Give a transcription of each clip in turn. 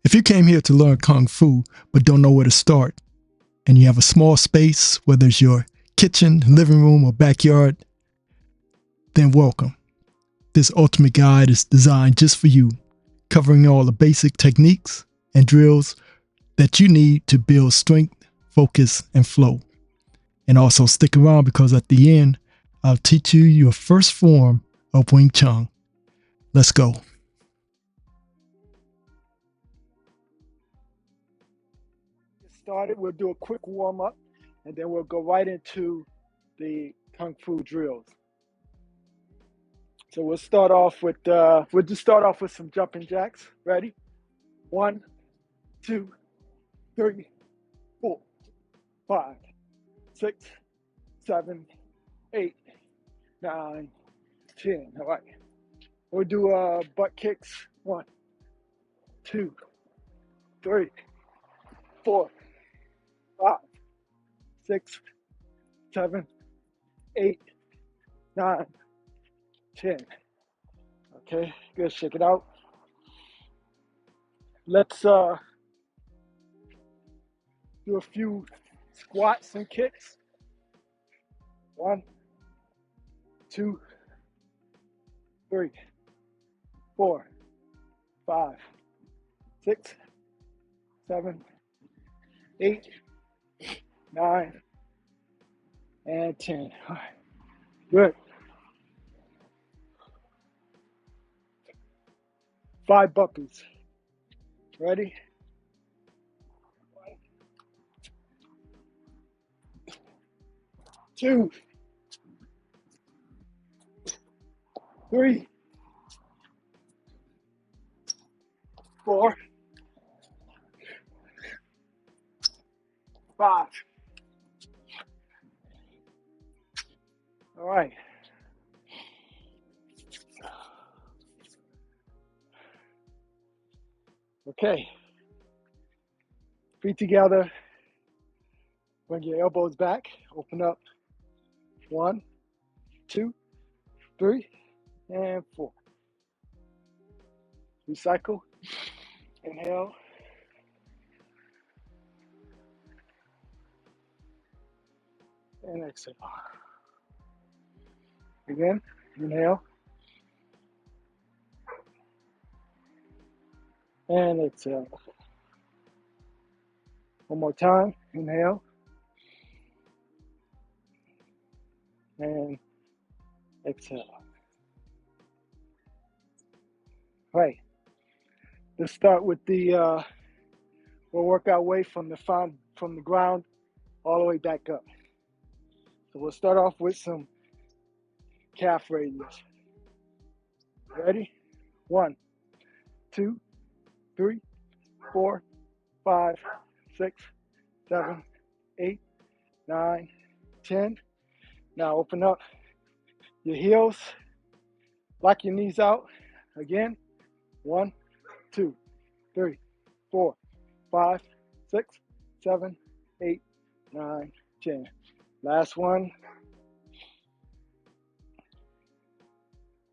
If you came here to learn Kung Fu but don't know where to start, and you have a small space, whether it's your kitchen, living room, or backyard, then welcome. This ultimate guide is designed just for you, covering all the basic techniques and drills that you need to build strength, focus, and flow. And also stick around because at the end, I'll teach you your first form of Wing Chun. Let's go. Get started, we'll do a quick warm up and then we'll go right into the Kung Fu drills. So we'll just start off with some jumping jacks. Ready? 1, 2, 3, 4, 5, 6, 7, 8, 9, 10. All right. We'll do butt kicks. 1, 2, 3, 4, 5, 6, 7, 8, 9, 10. Okay, good. Shake it out. Let's do a few squats and kicks. 1, 2, 3, 4, 5, 6, 7, 8, 9, and 10. All right. Good. 5 burpees. Ready? 1, 2, 3, 4, 5. All right. Okay. Feet together. Bring your elbows back. Open up. 1, 2, 3, and 4. Recycle. Inhale. And exhale. Again. Inhale. And exhale. One more time. Inhale. And exhale. All right. Let's start with we'll work our way from the ground all the way back up. So we'll start off with some calf raises. Ready? 1, 2, 3, 4, 5, 6, 7, 8, 9, 10. Now open up your heels, lock your knees out. Again, 1, 2, 3, 4, 5, 6, 7, 8, 9, 10. Last one.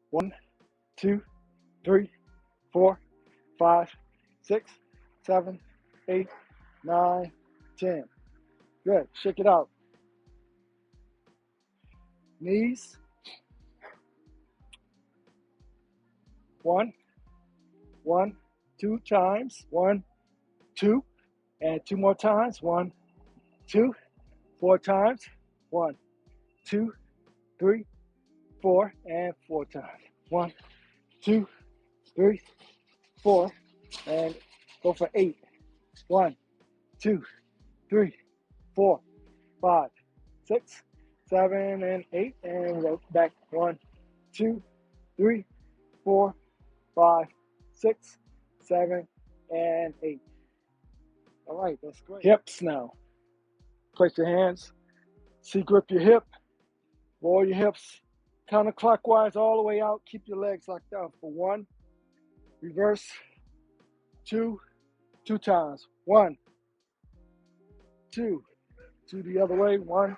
1, 2, 3, 4, 5, 6, 7, 8, 9, 10. Good. Shake it out. Knees. 1, 1, 2 times. 1, 2, and 2 more times. 1, 2, 4 times. 1, 2, 3, 4, and 4 times. 1, 2, 3, 4, and go for 8. 1, 2, 3, 4, 5, 6, 7, and 8, and go back. 1, 2, 3, 4, 5, 6, 7, and 8. All right, that's great. Hips now. Place your hands. C-grip your hip. Roll your hips counterclockwise all the way out. Keep your legs locked out for 1. Reverse. 2 times. 1, 2. 2 the other way. 1,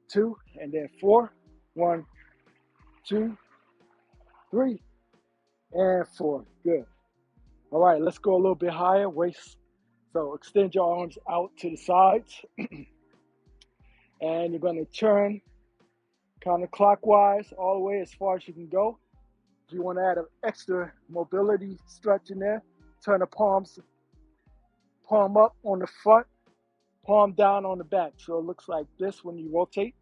2, and then 4. 1, 2, 3, and 4. Good. All right, let's go a little bit higher, waist. So extend your arms out to the sides, and you're going to turn counterclockwise all the way as far as you can go. If you want to add an extra mobility stretch in there, turn the palm up on the front, palm down on the back. So it looks like this when you rotate.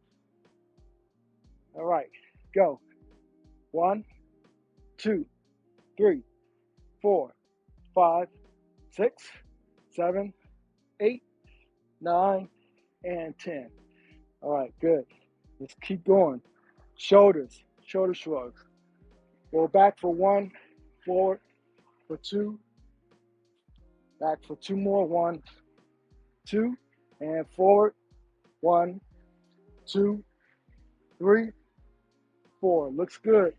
All right, go. 1, 2, 3, 4, 5, 6, 7, 8, 9, and 10. All right, good. Let's keep going. Shoulders, shoulder shrugs. Go back for 1, forward for 2, back for 2 more. 1, 2, and forward. 1, 2, 3, 4. Looks good.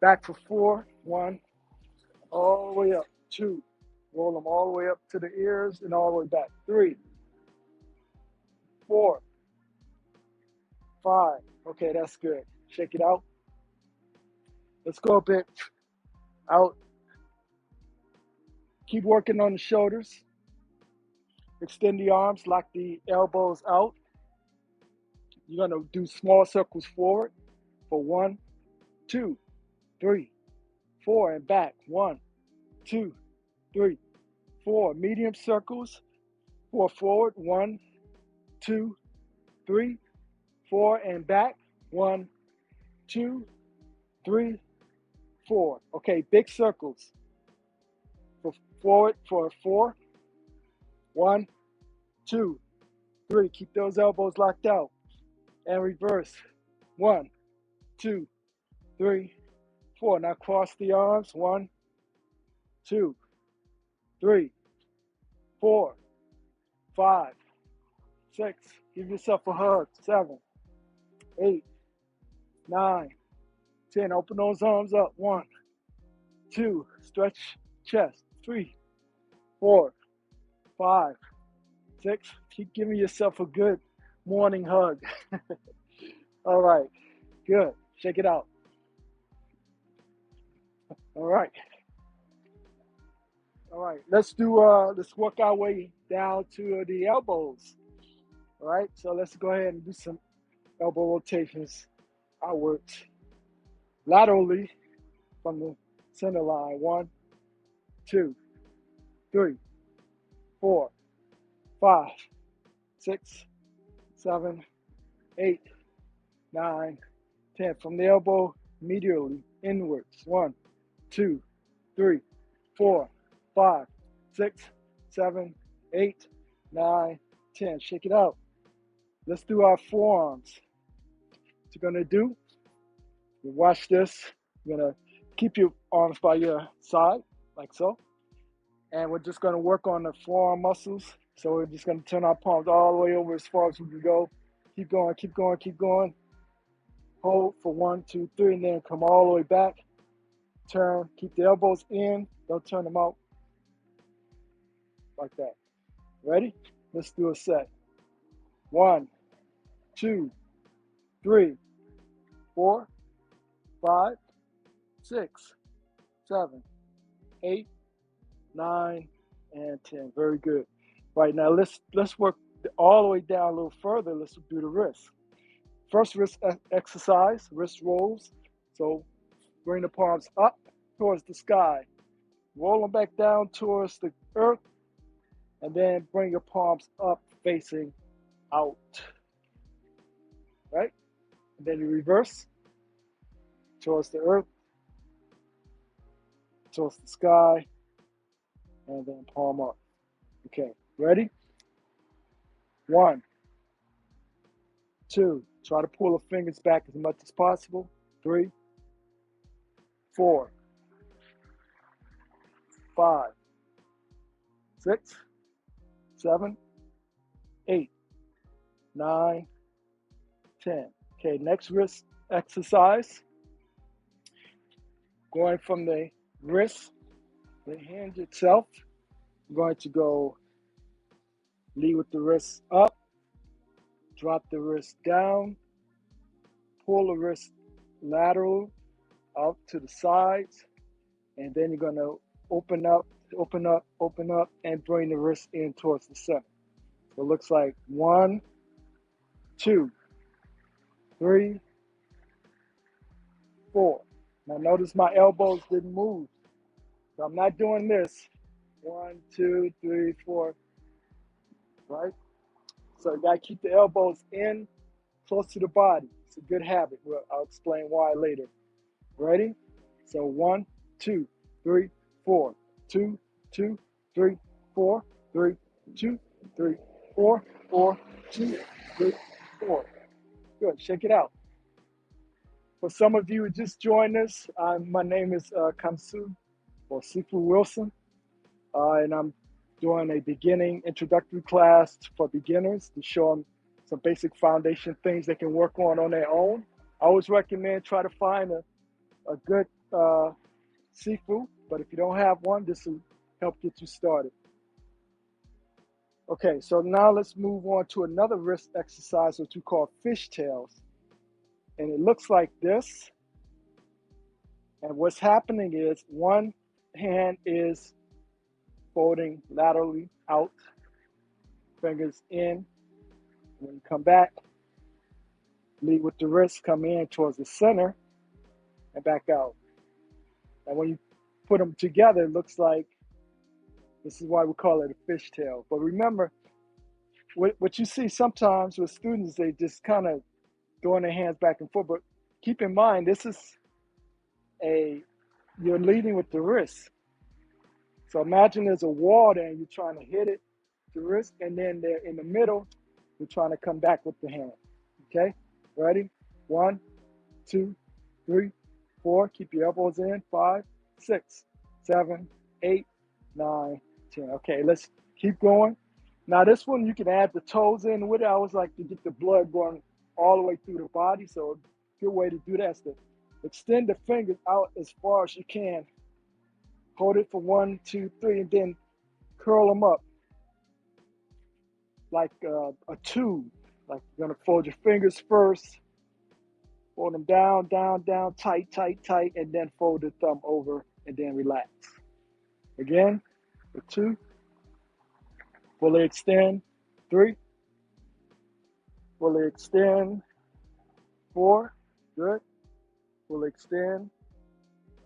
Back for 4. 1, all the way up. 2. Roll them all the way up to the ears and all the way back. 3, 4, 5. Okay, that's good. Shake it out. Let's go a bit out. Keep working on the shoulders. Extend the arms, lock the elbows out. You're going to do small circles forward for 1, 2, 3, 4, and back. 1, 2, 3, 4. Medium circles for forward. 1, 2, 3, 4, and back. 1, 2, 3, 4. Okay, big circles for forward for 4. 1, 2, 3. Keep those elbows locked out. And reverse. 1, 2, 3, 4. Now cross the arms. 1, 2, 3, 4, 5, 6. Give yourself a hug. 7, 8, 9, 10. Open those arms up. 1, 2. Stretch chest. 3, 4, 5, 6. Keep giving yourself a good morning hug. All right. Good. Shake it out. All right. All right. Let's work our way down to the elbows. All right. So let's go ahead and do some elbow rotations outwards. Laterally from the center line. 1, 2, 3, 4, 5, 6, 7, 8, 9, 10. From the elbow medially inwards. 1, 2, 3, 4, 5, 6, 7, 8, 9, 10. Shake it out. Let's do our forearms. What you're gonna do, you watch this. You're gonna keep your arms by your side, like so. And we're just gonna work on the forearm muscles. So we're just gonna turn our palms all the way over as far as we can go. Keep going, keep going, keep going. Hold for 1, 2, 3, and then come all the way back. Turn, keep the elbows in, don't turn them out. Like that. Ready? Let's do a set. 1, 2, 3, 4, 5, 6, 7, 8, 9, and 10. Very good. Right now, let's work all the way down a little further. Let's do the wrists. First wrist exercise, wrist rolls. So bring the palms up towards the sky. Roll them back down towards the earth. And then bring your palms up facing out. Right? And then you reverse towards the earth, towards the sky, and then palm up. Okay, ready? 1, 2. Try to pull the fingers back as much as possible. 3, 4, 5, 6, 7, 8, 9, 10. Okay, next wrist exercise. Going from the wrist, the hand itself. I'm going to go lead with the wrist up, drop the wrist down, pull the wrist lateral out to the sides, and then you're going to open up open up, and bring the wrist in towards the center. So it looks like 1, 2, 3, 4. Now notice my elbows didn't move. So I'm not doing this. 1, 2, 3, 4, right? So you gotta keep the elbows in close to the body. It's a good habit. Well, I'll explain why later. Ready? So 1, 2, 3, 4. 2, 2, 3, 4, 3, 2, 3, 4, 4, 2, 3, 4. Good. Shake it out. For some of you who just joined us, my name is Kamsu or Sifu Wilson, and I'm doing a beginning introductory class for beginners to show them some basic foundation things they can work on their own. I always recommend try to find a good Sifu, but if you don't have one, this will help get you started. Okay, so now let's move on to another wrist exercise, which we call fishtails. And it looks like this. And what's happening is one hand is folding laterally out, fingers in. When you come back, lead with the wrist, come in towards the center and back out. And when you put them together, it looks like, this is why we call it a fishtail. But remember, what you see sometimes with students, they just kind of throwing their hands back and forth. But keep in mind, this is you're leading with the wrist. So imagine there's a wall there and you're trying to hit it, the wrist, and then they're in the middle, you're trying to come back with the hand. Okay, ready? 1, 2, 3, 4. Keep your elbows in. 5, 6, 7, 8, 9, 10. Okay, let's keep going. Now this one you can add the toes in with it. I always like to get the blood going all the way through the body. So a good way to do that is to extend the fingers out as far as you can. Hold it for 1, 2, 3, and then curl them up like a tube. Like you're gonna fold your fingers first, fold them down, down, down, tight, tight, tight, and then fold the thumb over and then relax. Again, for 2, fully extend, 3, fully extend, 4, good, fully extend,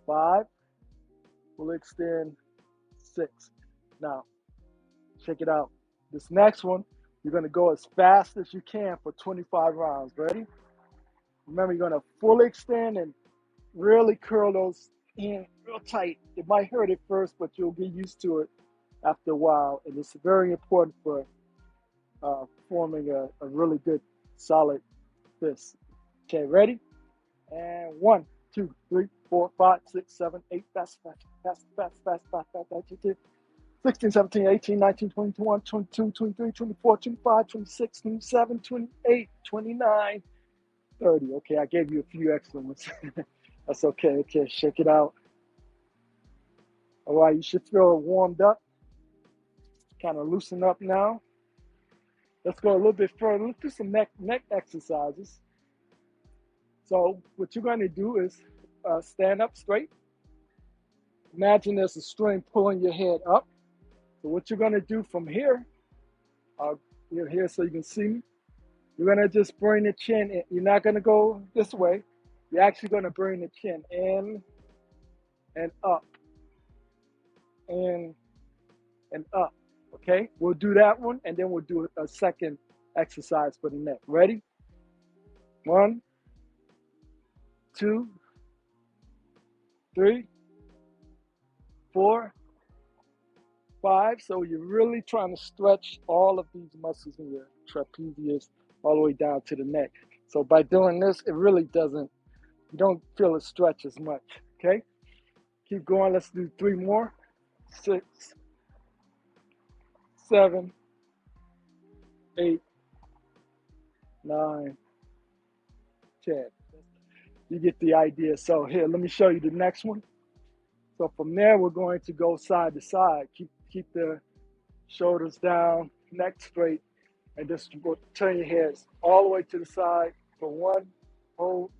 5, fully extend, 6. Now, check it out. This next one, you're gonna go as fast as you can for 25 rounds. Ready? Remember, you're gonna fully extend and really curl those in real tight. It might hurt at first, but you'll get used to it after a while. And it's very important for forming a really good, solid fist. Okay, ready? And 1, 2, 3, 4, 5, 6, 7, 8, fast, fast, fast, fast, fast, fast, fast, fast, 16, 17, 18, 19, 20, 21, 22, 23, 24, 25, 26, 27, 28, 29, 30. Okay, I gave you a few extra ones. That's okay. Okay, shake it out. All right, you should feel warmed up. Kind of loosen up now. Let's go a little bit further. Let's do some neck exercises. So what you're going to do is stand up straight. Imagine there's a string pulling your head up. So what you're going to do from here, you're here so you can see me. You're going to just bring the chin in. You're not going to go this way. You're actually going to bring the chin in and up, in and up. Okay, we'll do that one, and then we'll do a second exercise for the neck. Ready? 1, 2, 3, 4, 5. So you're really trying to stretch all of these muscles in your trapezius all the way down to the neck. So by doing this, it really doesn't, you don't feel it stretch as much. Okay, keep going. Let's do 3 more. 6, 7, 8, 9, 10. You get the idea. So here, let me show you the next one. So from there, we're going to go side to side. Keep the shoulders down, neck straight, and just turn your heads all the way to the side for 1, hold,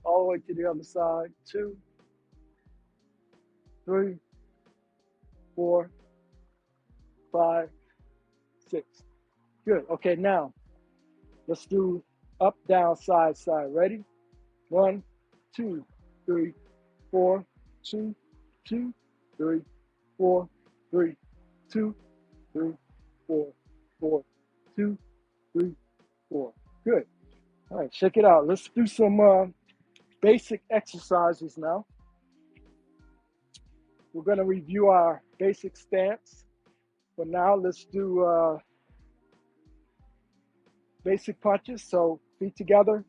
all the way to the other side, 2, 3, 4, 5, 6. Good. Okay, now let's do up, down, side, side. Ready? 1, 2, 3, 4, 2, 2, 3, 4, 3, 2, 3, 4, 4, 2, 3, 4. Good. All right, check it out. Let's do some basic exercises now. We're going to review our basic stance. But now let's do basic punches. So feet together,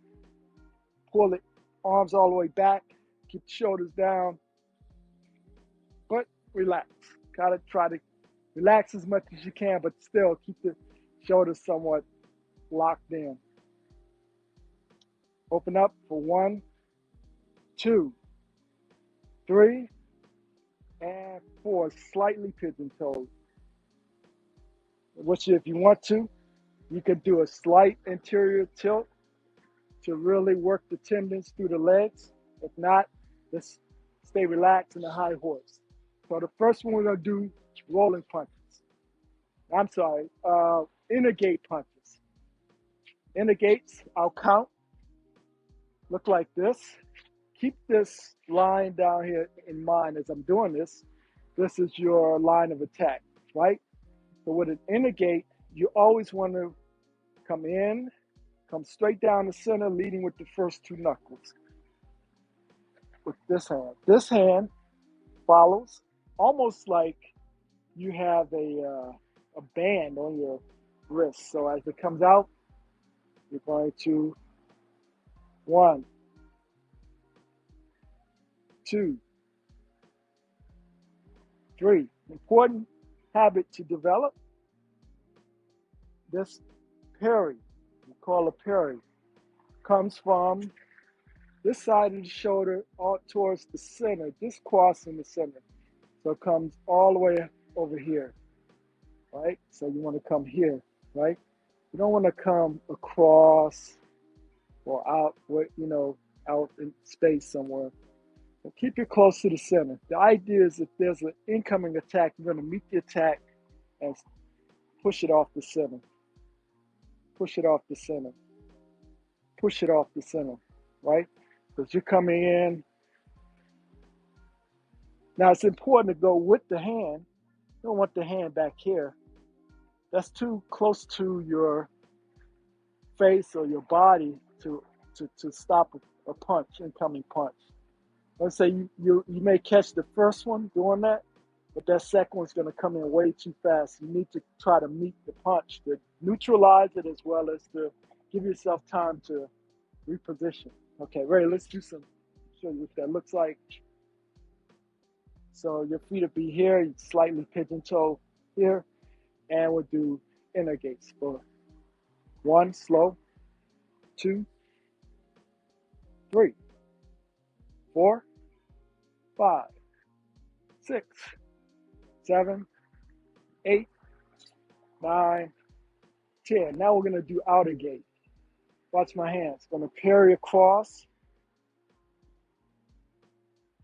pull it, arms all the way back, keep the shoulders down, but relax. Gotta try to relax as much as you can, but still keep the shoulders somewhat locked in. Open up for 1, 2, 3, and 4. Slightly pigeon-toed. Which, if you want to, you could do a slight interior tilt to really work the tendons through the legs. If not, just stay relaxed in the high horse. So the first one we're going to do rolling punches. I'm sorry, inner gate punches. Inner gates, I'll count. Look like this. Keep this line down here in mind as I'm doing this. This is your line of attack, right? So with an inner gate, you always want to come in, come straight down the center, leading with the first 2 knuckles. With this hand. This hand follows almost like you have a band on your wrist. So as it comes out, you're going to 1, 2, 3. Important habit to develop. This parry, we call a parry, comes from this side of the shoulder all towards the center, just crossing the center. So it comes all the way over here, right? So you want to come here, right? You don't want to come across or out, out in space somewhere. So keep it close to the center. The idea is if there's an incoming attack, you're going to meet the attack and push it off the center. Push it off the center. Push it off the center, right? Because you're coming in. Now it's important to go with the hand. You don't want the hand back here. That's too close to your face or your body to stop a punch, incoming punch. Let's say you may catch the first one doing that, but that second one's going to come in way too fast. You need to try to meet the punch to neutralize it as well as to give yourself time to reposition. Okay, ready? Let's do some, show you what that looks like. So your feet will be here, you slightly pigeon toe here, and we'll do inner gates for 1, slow, 2, 3, 4, 5, 6, 7, 8, 9, 10. Now we're going to do outer gate. Watch my hands. Going to parry across,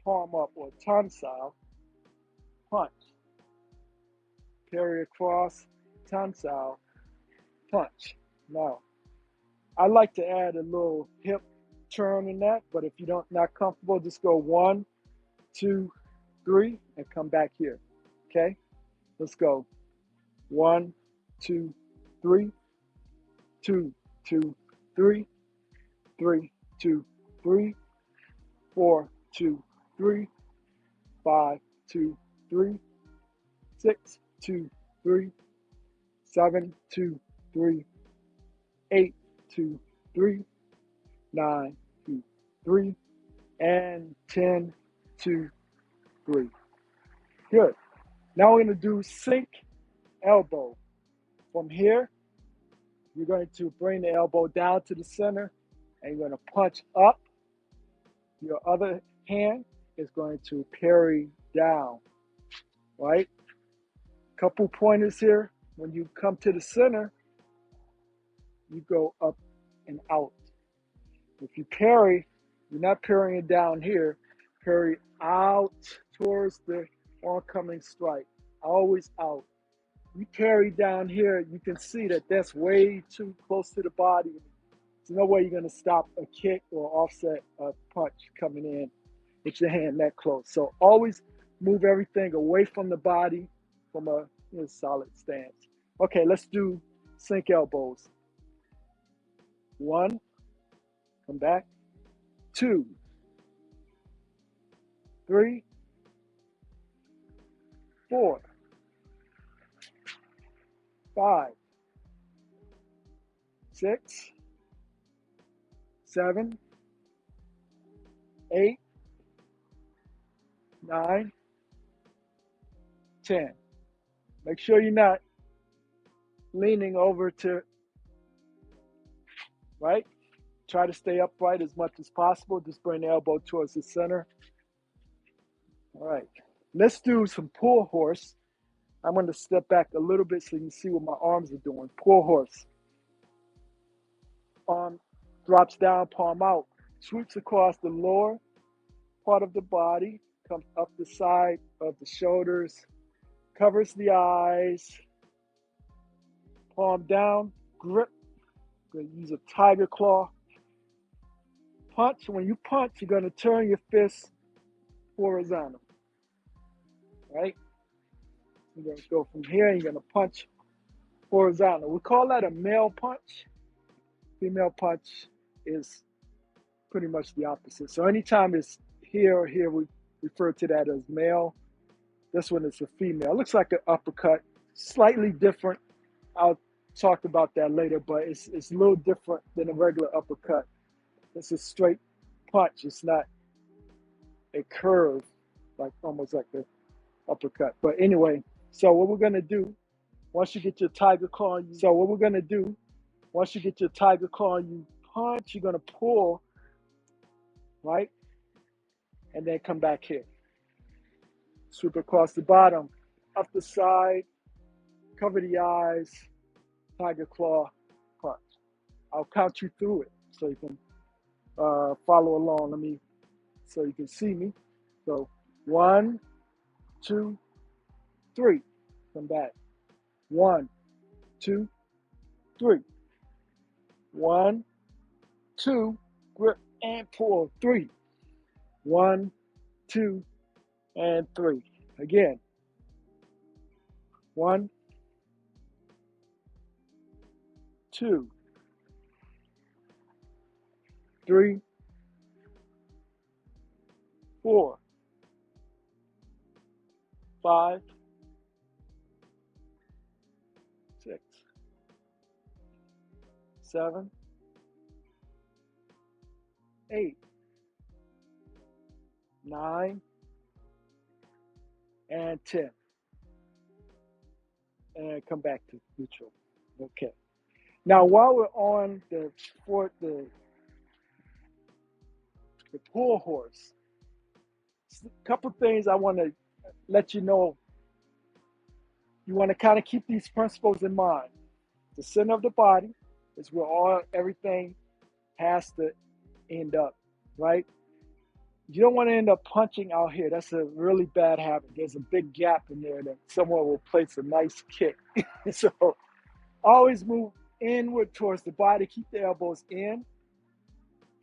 palm up or Chun style, punch. Parry across, Chun style, punch. Now, I like to add a little hip turn in that, but if you don't not comfortable, just go 1, 2, 3, and come back here. Okay? Let's go. 1, 2, 3, 2, 2, 3, 3, 2, 3, 4, 2, 3, 5, 2, 3, 6, 2, 3, 7, 2, 3, 8, 2, 3, 9, 2, 3, and 10, 2, 3. Good. Now we're going to do sink elbow. From here, you're going to bring the elbow down to the center and you're going to punch up. Your other hand is going to parry down, right? Couple pointers here. When you come to the center, you go up and out. If you parry, you're not parrying down here. Parry out towards the oncoming strike, always out. You parry down here, you can see that that's way too close to the body. There's no way you're going to stop a kick or offset a punch coming in with your hand that close. So always move everything away from the body from a solid stance. Okay, let's do sink elbows. 1, come back. 2, 3, 4, 5, 6, 7, 8, 9, 10. Make sure you're not leaning over to, right? Try to stay upright as much as possible. Just bring the elbow towards the center. All right. Let's do some pull horse. I'm going to step back a little bit so you can see what my arms are doing. Pull horse. Arm drops down, palm out. Sweeps across the lower part of the body. Comes up the side of the shoulders. Covers the eyes. Palm down. Grip. Going to use a tiger claw. Punch. When you punch, you're going to turn your fist horizontal. Right? You're going to go from here and you're going to punch horizontal. We call that a male punch. Female punch is pretty much the opposite. So anytime it's here or here, we refer to that as male. This one is a female. It looks like an uppercut, slightly different. I'll talk about that later, but it's a little different than a regular uppercut. It's a straight punch. It's not a curve, like almost like the uppercut. But anyway, so what we're gonna do, once you get your tiger claw, you punch, you're gonna pull, right? And then come back here. Sweep across the bottom, up the side, cover the eyes, tiger claw, punch. I'll count you through it so you can follow along. So you can see me. So 1, 2, 3. Come back. 1, 2, 3. 1, 2, grip and pull. 3. 1, 2, and 3. Again. 1, 2, 3, 4, 5, 6, 7, 8, 9, and 10. And come back to neutral. Okay. Now, while we're on the pull horse, a couple things I want to let you know. You want to kind of keep these principles in mind. The center of the body is where everything has to end up, right? You don't want to end up punching out here. That's a really bad habit. There's a big gap in there that someone will place a nice kick. So always move inward towards the body. Keep the elbows in.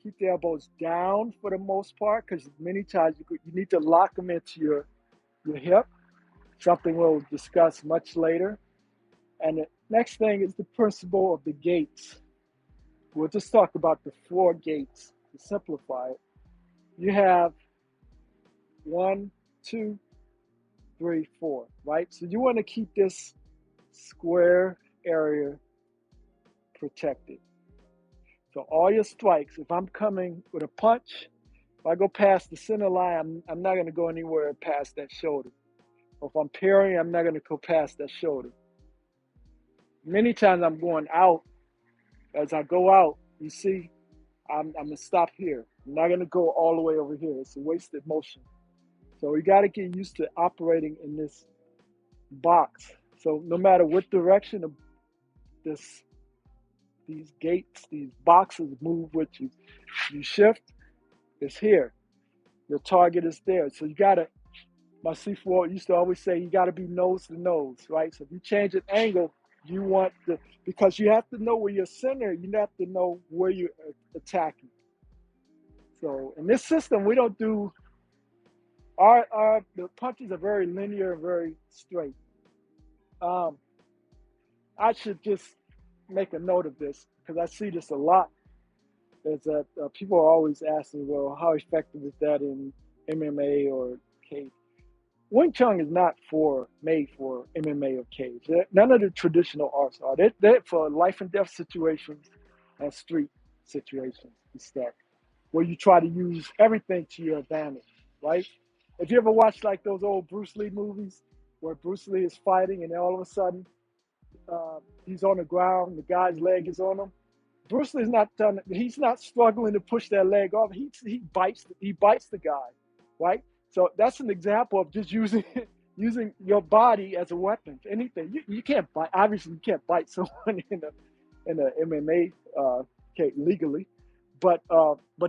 Keep the elbows down for the most part, because many times you need to lock them into your hip, something we'll discuss much later. And the next thing is the principle of the gates. We'll just talk about the 4 gates to simplify it. You have 1, 2, 3, 4, right? So you want to keep this square area protected. So all your strikes, if I'm coming with a punch, if I go past the center line, I'm not going to go anywhere past that shoulder. Or if I'm parrying, I'm not going to go past that shoulder. Many times I'm going out. As I go out, you see, I'm going to stop here. I'm not going to go all the way over here. It's a wasted motion. So we got to get used to operating in this box. So no matter what direction of these gates, these boxes move with you, you shift, it's here. Your target is there. So you got to my C4 used to always say, you got to be nose to nose, right? So if you change an angle, you want to, because you have to know where your center, you have to know where you're attacking. So in this system, we don't do, the punches are very linear and very straight. I should just make a note of this because I see this a lot. Is that people are always asking, well, how effective is that in MMA or cage? Wing Chun is not made for MMA or cage. None of the traditional arts are. They're for life and death situations and street situations and stuff, where you try to use everything to your advantage, right? If you ever watch like those old Bruce Lee movies where Bruce Lee is fighting and all of a sudden he's on the ground, the guy's leg is on him. Bruce Lee's not done. He's not struggling to push that leg off. He bites the guy, right? So that's an example of just using your body as a weapon. Anything you can't bite. Obviously, you can't bite someone in a MMA legally, but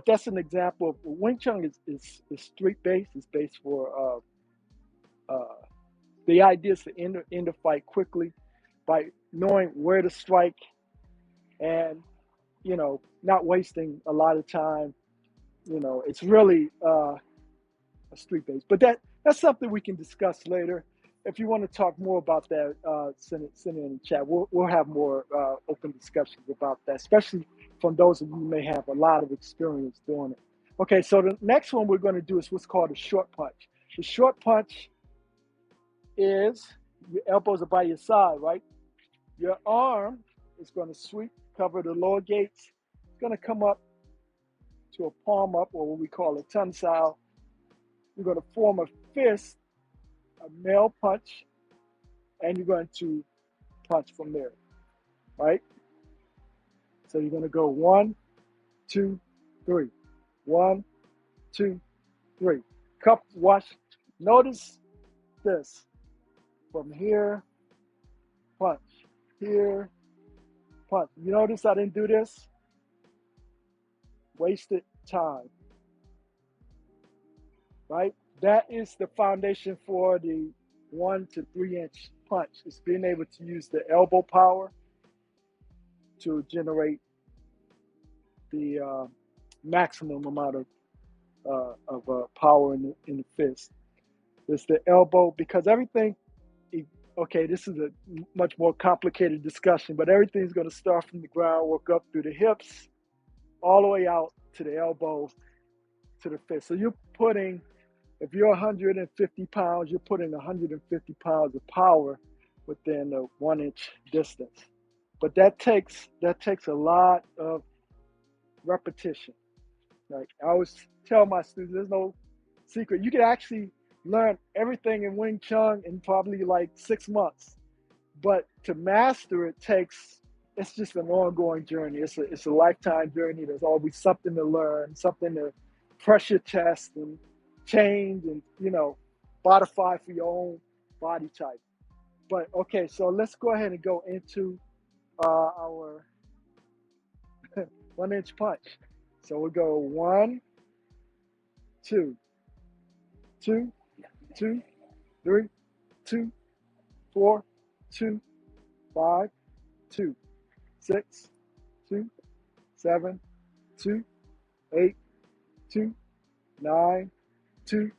that's an example of Wing Chun is street based. It's based for the idea is to end the fight quickly by knowing where to strike and not wasting a lot of time. It's really a street base. But that's something we can discuss later. If you want to talk more about that, send it in the chat. We'll have more open discussions about that, especially from those of you who may have a lot of experience doing it. Okay, so the next one we're going to do is what's called a short punch. The short punch is your elbows are by your side, right? Your arm is going to sweep, cover the lower gates. It's going to come up to a palm up, or what we call a tensile. You're going to form a fist, a male punch, and you're going to punch from there, right? So you're going to go 1, 2, 3. 1, 2, 3. Cup, watch. Notice this. From here, punch. Here, punch. You notice I didn't do this? Wasted time, right? That is the foundation for the 1 to 3 inch punch. It's being able to use the elbow power to generate the maximum amount of power in the fist. It's the elbow, because everything, okay, this is a much more complicated discussion, but everything's going to start from the ground, work up through the hips, all the way out to the elbow, to the fist. So you're putting, if you're 150 pounds, you're putting 150 pounds of power within a 1 inch distance. But that takes a lot of repetition. Like I always tell my students, there's no secret. You can actually learn everything in Wing Chun in probably like 6 months. But to master it it's just an ongoing journey. It's a lifetime journey. There's always something to learn, something to pressure test and change and, modify for your own body type. But okay, so let's go ahead and go into our 1 inch punch. So we'll go 1, 2, 2, 2, 3, 2, 4, 2, 5, 2, 6, 2, 7, 2, 8, 2, 9, 2,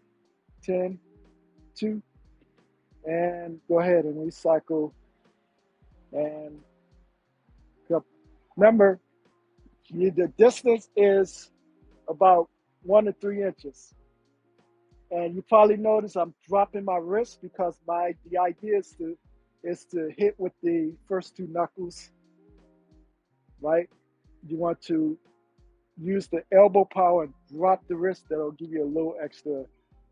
10, 2, and go ahead and recycle. And remember, the distance is about 1 to 3 inches. And you probably notice I'm dropping my wrist because the idea is to hit with the first 2 knuckles, right? You want to use the elbow power and drop the wrist. That'll give you a little extra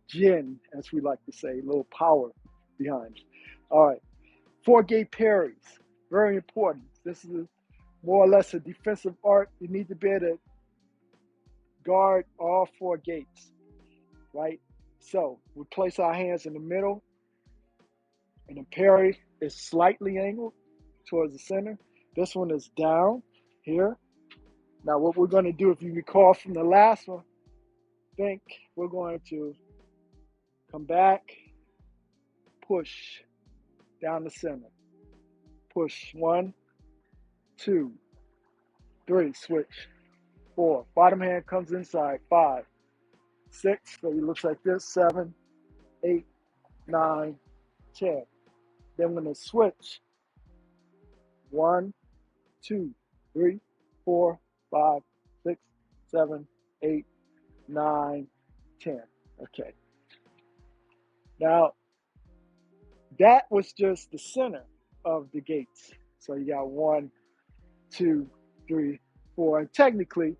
gin, as we like to say, a little power behind it. All right, 4-gate parries, very important. This is more or less a defensive art. You need to be able to guard all 4 gates, right? So we place our hands in the middle, and the parry is slightly angled towards the center. This one is down here. Now what we're going to do, if you recall from the last one, we're going to come back push down the center. Push 1, 2, 3, switch, 4. Bottom hand comes inside, 5, 6, so it looks like this, 7, 8, 9, 10. Then when they switch, 1, 2, 3, 4, 5, 6, 7, 8, 9, 10. Okay. Now, that was just the center of the gates. So you got 1, 2, 3, 4. And technically,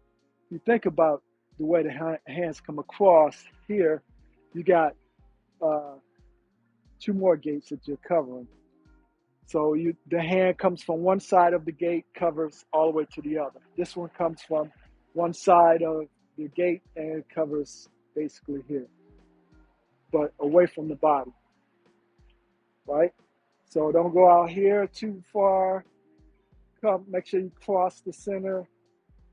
you think about the way the hands come across here, you got 2 more gates that you're covering. So the hand comes from one side of the gate, covers all the way to the other. This one comes from one side of the gate and covers basically here, but away from the body, right? So don't go out here too far. Come, make sure you cross the center,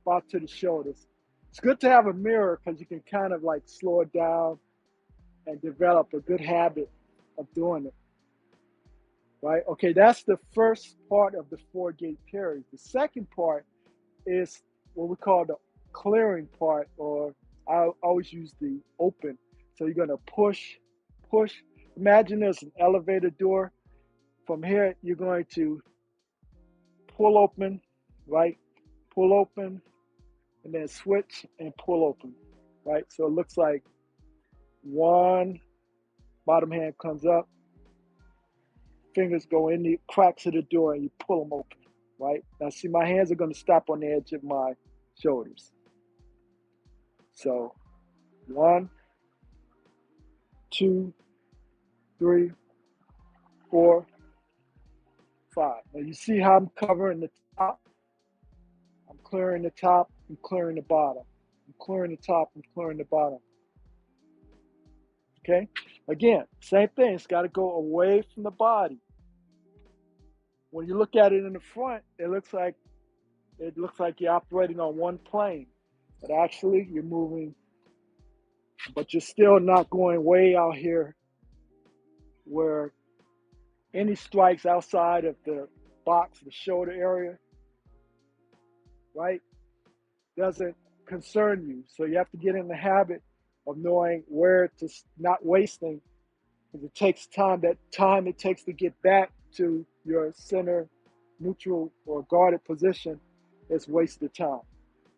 about to the shoulders. It's good to have a mirror because you can kind of like slow it down and develop a good habit of doing it. Right? Okay, that's the first part of the 4-gate parries. The second part is what we call the clearing part, or I always use the open. So you're going to push, push. Imagine there's an elevator door. From here, you're going to pull open, right? Pull open, and then switch and pull open, right? So it looks like 1, bottom hand comes up, fingers go in the cracks of the door and you pull them open, right? Now see, my hands are going to stop on the edge of my shoulders. So 1, 2, 3, 4, 5. Now you see how I'm covering the top? I'm clearing the top, I'm clearing the bottom. I'm clearing the top, I'm clearing the bottom. Okay? Again, same thing. It's got to go away from the body. When you look at it in the front, it looks like you're operating on one plane, but actually you're moving, but you're still not going way out here where any strikes outside of the box, the shoulder area, right, doesn't concern you. So you have to get in the habit of knowing where to not wasting, because it takes time. That time it takes to get back to your center, neutral or guarded position is wasted time.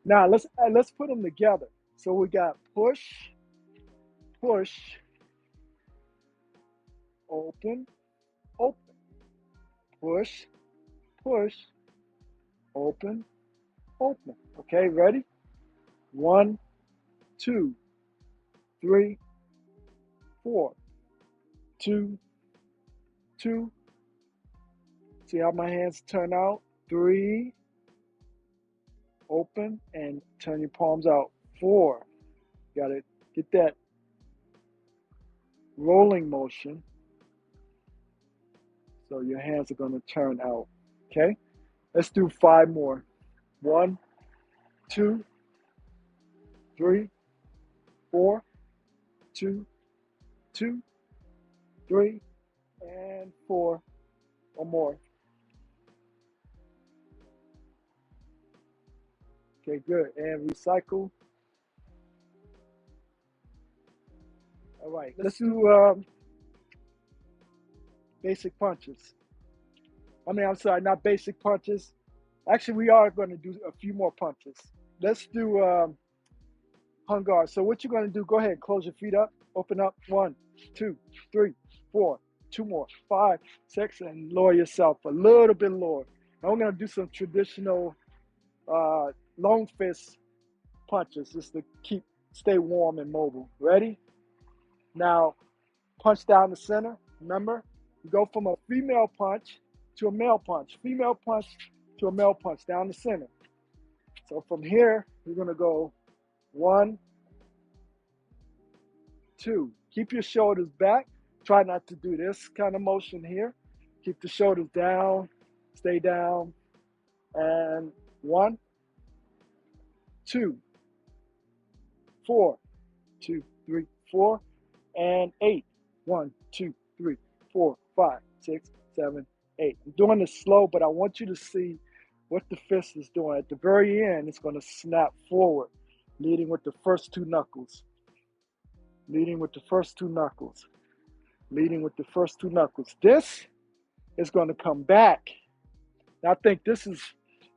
Now let's put them together. So we got push, push, open, open, push, push, open, open. Okay, ready? 1, 2, 3, 4. 2, 2. See how my hands turn out? 3, open, and turn your palms out. 4. Got to get that rolling motion. So your hands are going to turn out. Okay? Let's do 5 more. 1, 2, 3, 4, 2, 2, 3, and 4. One more. Okay, good. And recycle. All right, let's do basic punches. I'm sorry, not basic punches. Actually, we are going to do a few more punches. Let's do hung guard. So what you're going to do, go ahead, close your feet up, open up. 1, 2, 3, 4, 2 more, 5, 6, and lower yourself a little bit lower. Now we're going to do some traditional long fist punches just to stay warm and mobile. Ready? Now, punch down the center. Remember, you go from a female punch to a male punch. Female punch to a male punch down the center. So from here, you're going to go 1, 2. Keep your shoulders back. Try not to do this kind of motion here. Keep the shoulders down. Stay down. And 1, 2, 4, 2, 3, 4, and 8. 1, 2, 3, 4, 5, 6, 7, 8. I'm doing this slow, but I want you to see what the fist is doing. At the very end, it's going to snap forward, leading with the first two knuckles. Leading with the first two knuckles. Leading with the first two knuckles. This is going to come back. Now, I think this is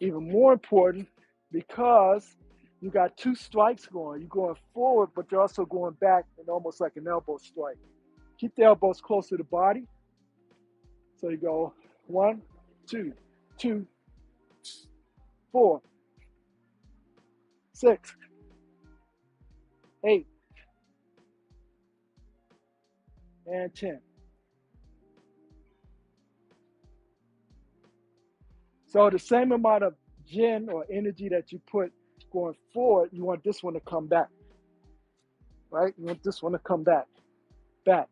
even more important because you got two strikes going. You're going forward, but you're also going back and almost like an elbow strike. Keep the elbows close to the body. So you go 1, 2, 2, 4, 6, 8, and 10. So the same amount of Jin or energy that you put going forward, you want this one to come back, right? You want this one to come back, because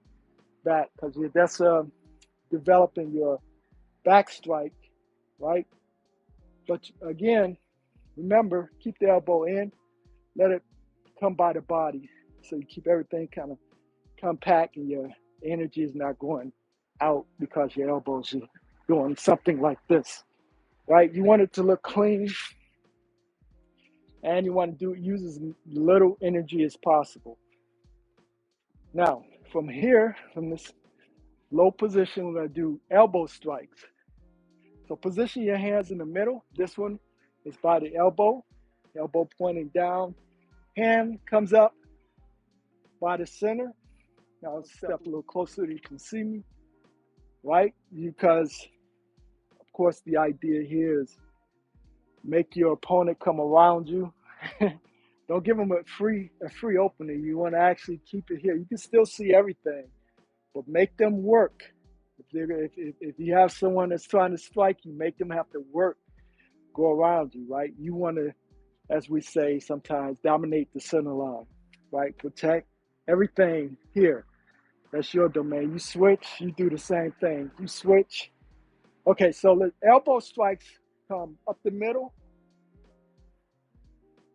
that's developing your back strike, right? But again, remember, keep the elbow in, let it come by the body, so you keep everything kind of compact and your energy is not going out because your elbows are doing something like this, right? You want it to look clean, and you want to use as little energy as possible. Now, from here, from this low position, we're going to do elbow strikes. So position your hands in the middle. This one is by the elbow pointing down. Hand comes up by the center. Now I'll step a little closer so you can see me, right? Because, of course, the idea here is make your opponent come around you. Don't give them a free opening. You want to actually keep it here. You can still see everything, but make them work. If you have someone that's trying to strike you, make them have to work, go around you, right? You want to, as we say sometimes, dominate the center line, right? Protect everything here. That's your domain. You switch, you do the same thing. You switch. Okay, so the elbow strikes come up the middle,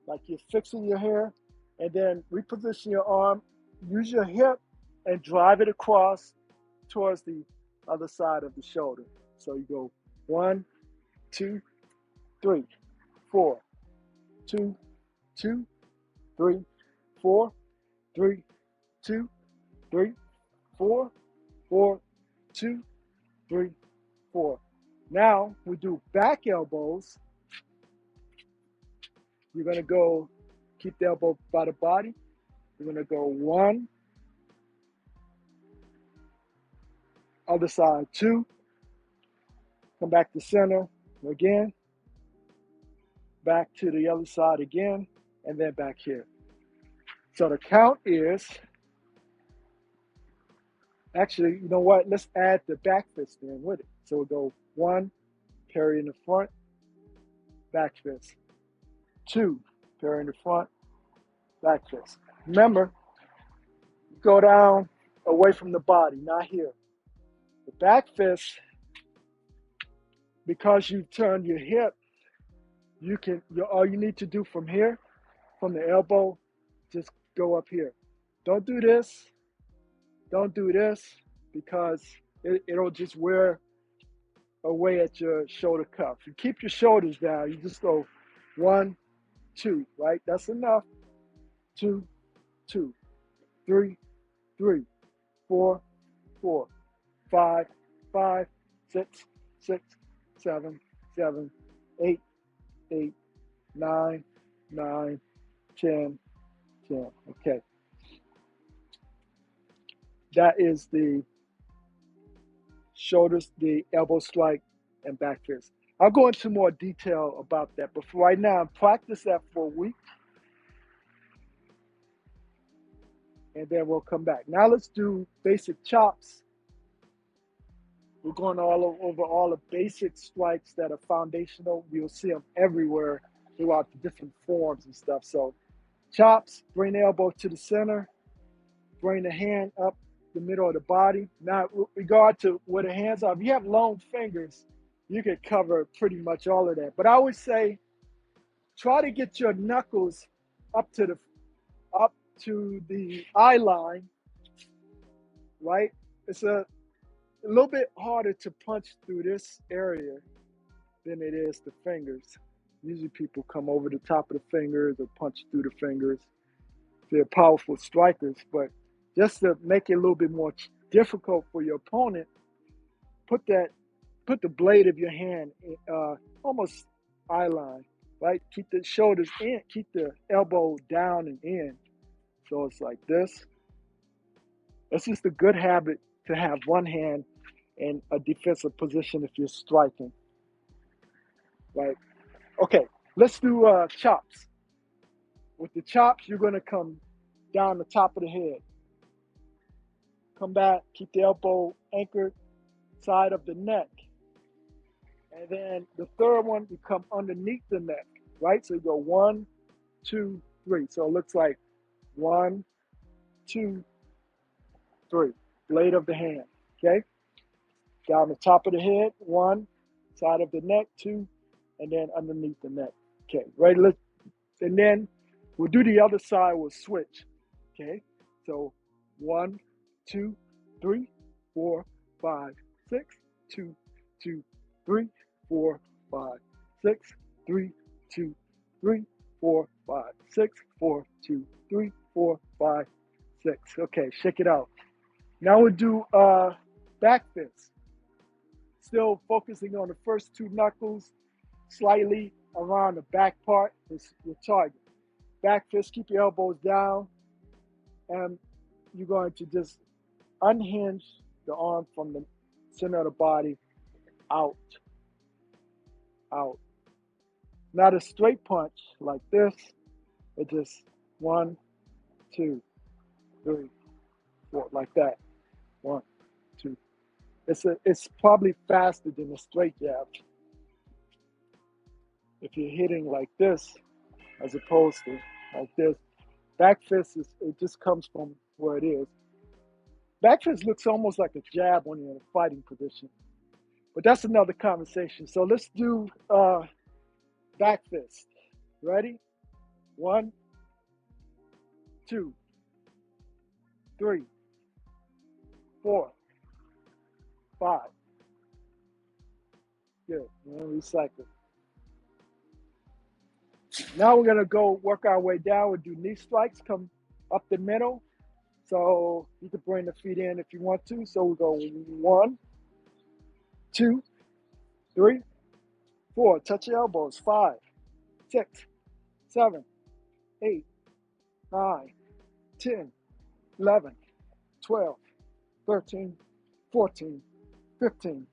like you're fixing your hair, and then reposition your arm, use your hip, and drive it across towards the other side of the shoulder. So you go 1, 2, 3, 4, 2, 2, 3, 4, 3, 2, 3, 4, 4, 2, 3, 4. Now we do back elbows. You're going to go, keep the elbow by the body. You're going to go 1, other side 2, come back to center again, back to the other side again, and then back here. So the count is, actually, you know what? Let's add the back fist in with it. So we'll go 1, parry in the front, back fist. 2, parry in the front, back fist. Remember, go down away from the body, not here. The back fist, because you turned your hip, all you need to do from here, from the elbow, just go up here. Don't do this, because it'll just wear away at your shoulder cuff. You keep your shoulders down, you just go 1, 2, right? That's enough. 2, 2, 3, 3, 4, 4, 5, 5, 6, 6, 7, 7, 8, 8, 9, 9, 10, 10. Okay. That is the shoulders, the elbow strike, and back fist. I'll go into more detail about that, but for right now, practice that for a week, and then we'll come back. Now let's do basic chops. We're going over all the basic strikes that are foundational. You'll see them everywhere throughout the different forms and stuff. So chops, bring the elbow to the center, bring the hand up the middle of the body. Now, with regard to where the hands are, if you have long fingers, you can cover pretty much all of that. But I always say, try to get your knuckles up to the eye line, right? It's a little bit harder to punch through this area than it is the fingers. Usually people come over the top of the fingers or punch through the fingers. They're powerful strikers, but just to make it a little bit more difficult for your opponent, put the blade of your hand almost eye line, right? Keep the shoulders in, keep the elbow down and in. So it's like this. It's just a good habit to have one hand in a defensive position if you're striking. Right? Okay, let's do chops. With the chops, you're going to come down the top of the head. Come back, keep the elbow anchored, side of the neck. And then the third one, you come underneath the neck, right? So you go 1, 2, 3. So it looks like 1, 2, 3. Blade of the hand, okay? Down the top of the head, 1, side of the neck, 2, and then underneath the neck. Okay, right? And then we'll do the other side, we'll switch. Okay, so 1, 2, 3, 4, 5, 6, 2, 2, 3, 4, 5, 6, 3, 2, 3, 4, 5, 6, 4, 2, 3, 4, 5, 6. Okay, shake it out. Now we'll do back fist. Still focusing on the first 2 knuckles, slightly around the back part is your target. Back fist, keep your elbows down, and you're going to just unhinge the arm from the center of the body out. Not a straight punch like this. It's just 1, 2, 3, 4, like that. 1, 2. It's probably faster than a straight jab. If you're hitting like this, as opposed to like this. Back fist it just comes from where it is. Back fist looks almost like a jab when you're in a fighting position. But that's another conversation. So let's do back fist. Ready? 1, 2, 3, 4, 5. Good. And recycle. Now we're going to go work our way down. We'll do knee strikes, come up the middle. So you can bring the feet in if you want to. So we'll go 1, 2, 3, 4. Touch your elbows. 5, 6, 7, 8, 9, 10, 11, 12, 13, 14, 15,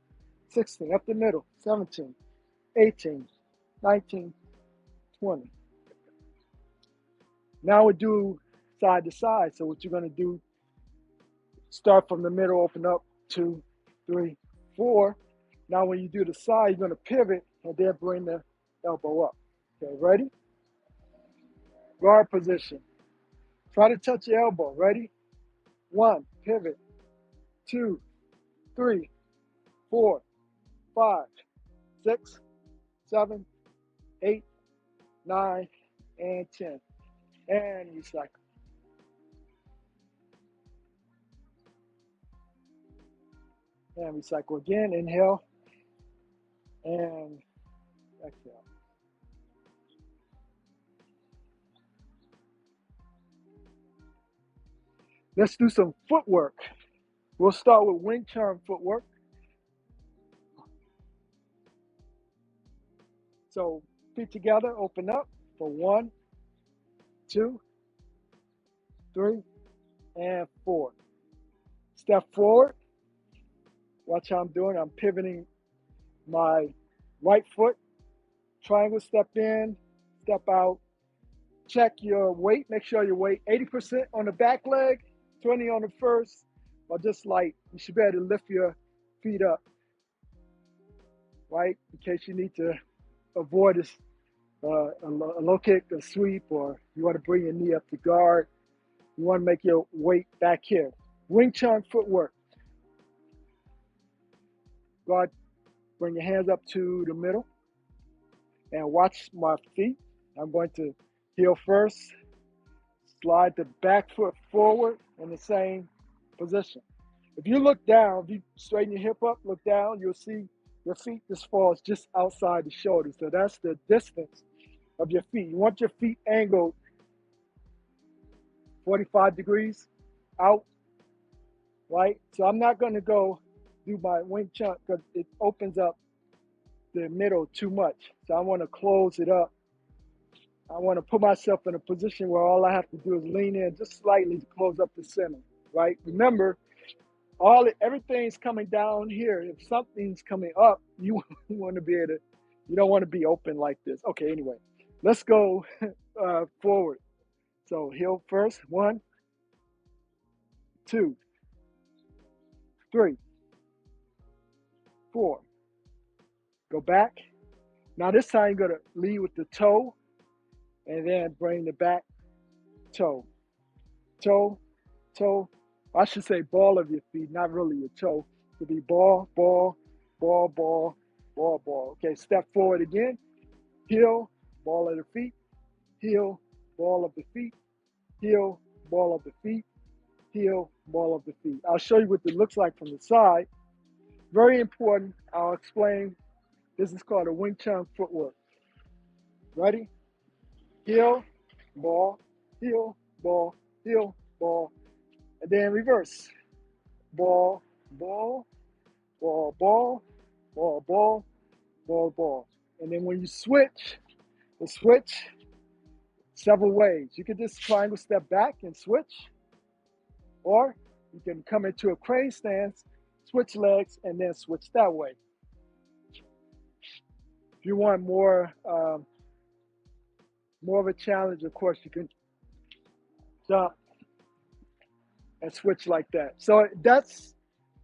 16. Up the middle. 17, 18, 19, 20. Now we do side to side. So what you're going to do, start from the middle, open up, 2, 3, 4. Now when you do the side, you're going to pivot and then bring the elbow up. Okay, ready? Guard position. Try to touch your elbow. Ready? 1, pivot. 2, 3, 4, 5, 6, 7, 8, 9, and 10. And recycle. And recycle again. Inhale. And exhale. Let's do some footwork. We'll start with Wing Chun footwork. So feet together, open up for 1, 2, 3, and 4. Step forward. Watch how I'm doing. I'm pivoting my right foot. Triangle, step in, step out. Check your weight. Make sure your weight 80% on the back leg, 20 on the first, or just light. You should be able to lift your feet up, right? In case you need to avoid this, a low kick, a sweep, or you want to bring your knee up to guard. You want to make your weight back here. Wing Chun footwork. Guard, bring your hands up to the middle and watch my feet. I'm going to heel first, slide the back foot forward in the same position. If you look down, if you straighten your hip up, look down, you'll see your feet just falls just outside the shoulder. So that's the distance of your feet. You want your feet angled 45 degrees out, right? So I'm not going to go do my Wing Chun because it opens up the middle too much. So I want to close it up. I want to put myself in a position where all I have to do is lean in just slightly to close up the center, right? Remember, everything's coming down here. If something's coming up, you want to be able to, you don't want to be open like this. Okay, anyway, let's go forward. So heel first, 1, 2, 3, 4. Go back. Now this time you're gonna lead with the toe and then bring the back toe, toe, toe. I should say ball of your feet, not really your toe. It could be ball, ball, ball, ball, ball, ball. Okay, step forward again. Heel, ball of the feet. Heel, ball of the feet. Heel, ball of the feet. Heel, ball of the feet. I'll show you what it looks like from the side. Very important. I'll explain. This is called a Wing Chun footwork. Ready? Heel, ball, heel, ball, heel, ball, and then reverse. Ball, ball, ball, ball, ball, ball, ball, ball. And then when you switch, you switch several ways. You can just triangle step back and switch, or you can come into a crane stance, switch legs, and then switch that way. If you want more of a challenge, of course, you can jump and switch like that. So that's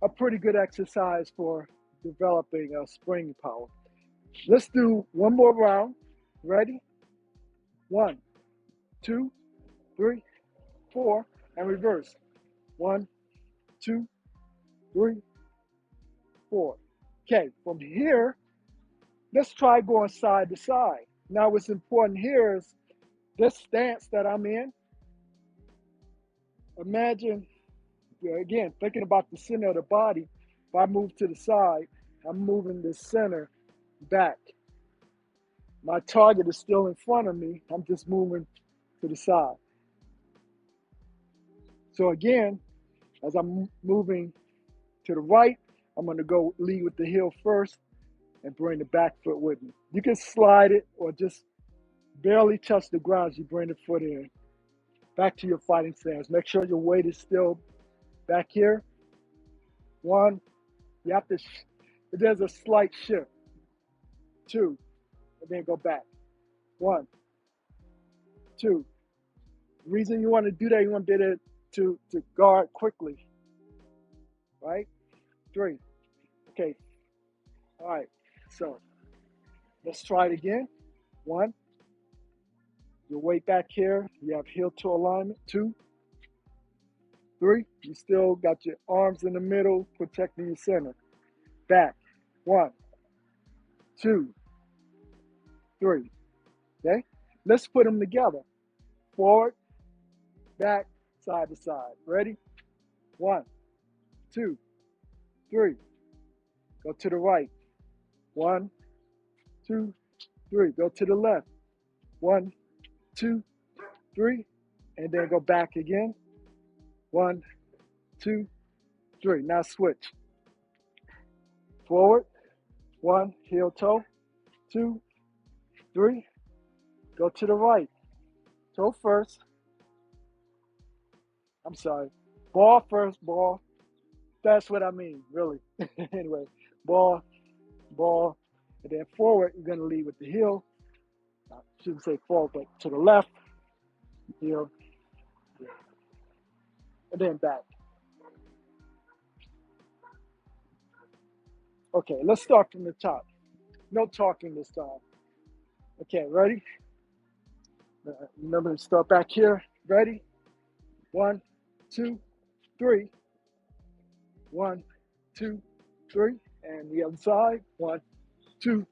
a pretty good exercise for developing spring power. Let's do one more round. Ready? 1, 2, 3, 4, and reverse. 1, 2, 3, 4. Okay, from here, let's try going side to side. Now, what's important here is this stance that I'm in. Imagine, again, thinking about the center of the body. If I move to the side, I'm moving the center back. My target is still in front of me. I'm just moving to the side. So again, as I'm moving to the right, I'm going to go lead with the heel first and bring the back foot with me. You can slide it or just barely touch the ground as you bring the foot in. Back to your fighting stance. Make sure your weight is still back here. 1, you have to, there's a slight shift. 2, and then go back. 1, 2. The reason you want to do that, you want to be able to guard quickly, right? 3. Okay. All right. So let's try it again. 1, your weight back here. You have heel toe alignment. 2, 3. You still got your arms in the middle, protecting your center. Back. 1, 2, 3. Okay. Let's put them together. Forward, back, side to side. Ready? 1, 2, 3. Go to the right. 1, 2, 3. Go to the left. 1, 2, 3. And then go back again. 1, 2, 3. Now switch. Forward. 1, heel toe. 2, 3. Go to the right. Toe first. I'm sorry. Ball first, ball. That's what I mean, really. Anyway, ball, ball. And then forward, you're going to lead with the heel. I shouldn't say forward, but to the left. Heel. And then back. Okay, let's start from the top. No talking this time. Okay, ready? Remember to start back here. Ready? 1, 2, 3. 1, 2, 3. And the other side. 1, 2,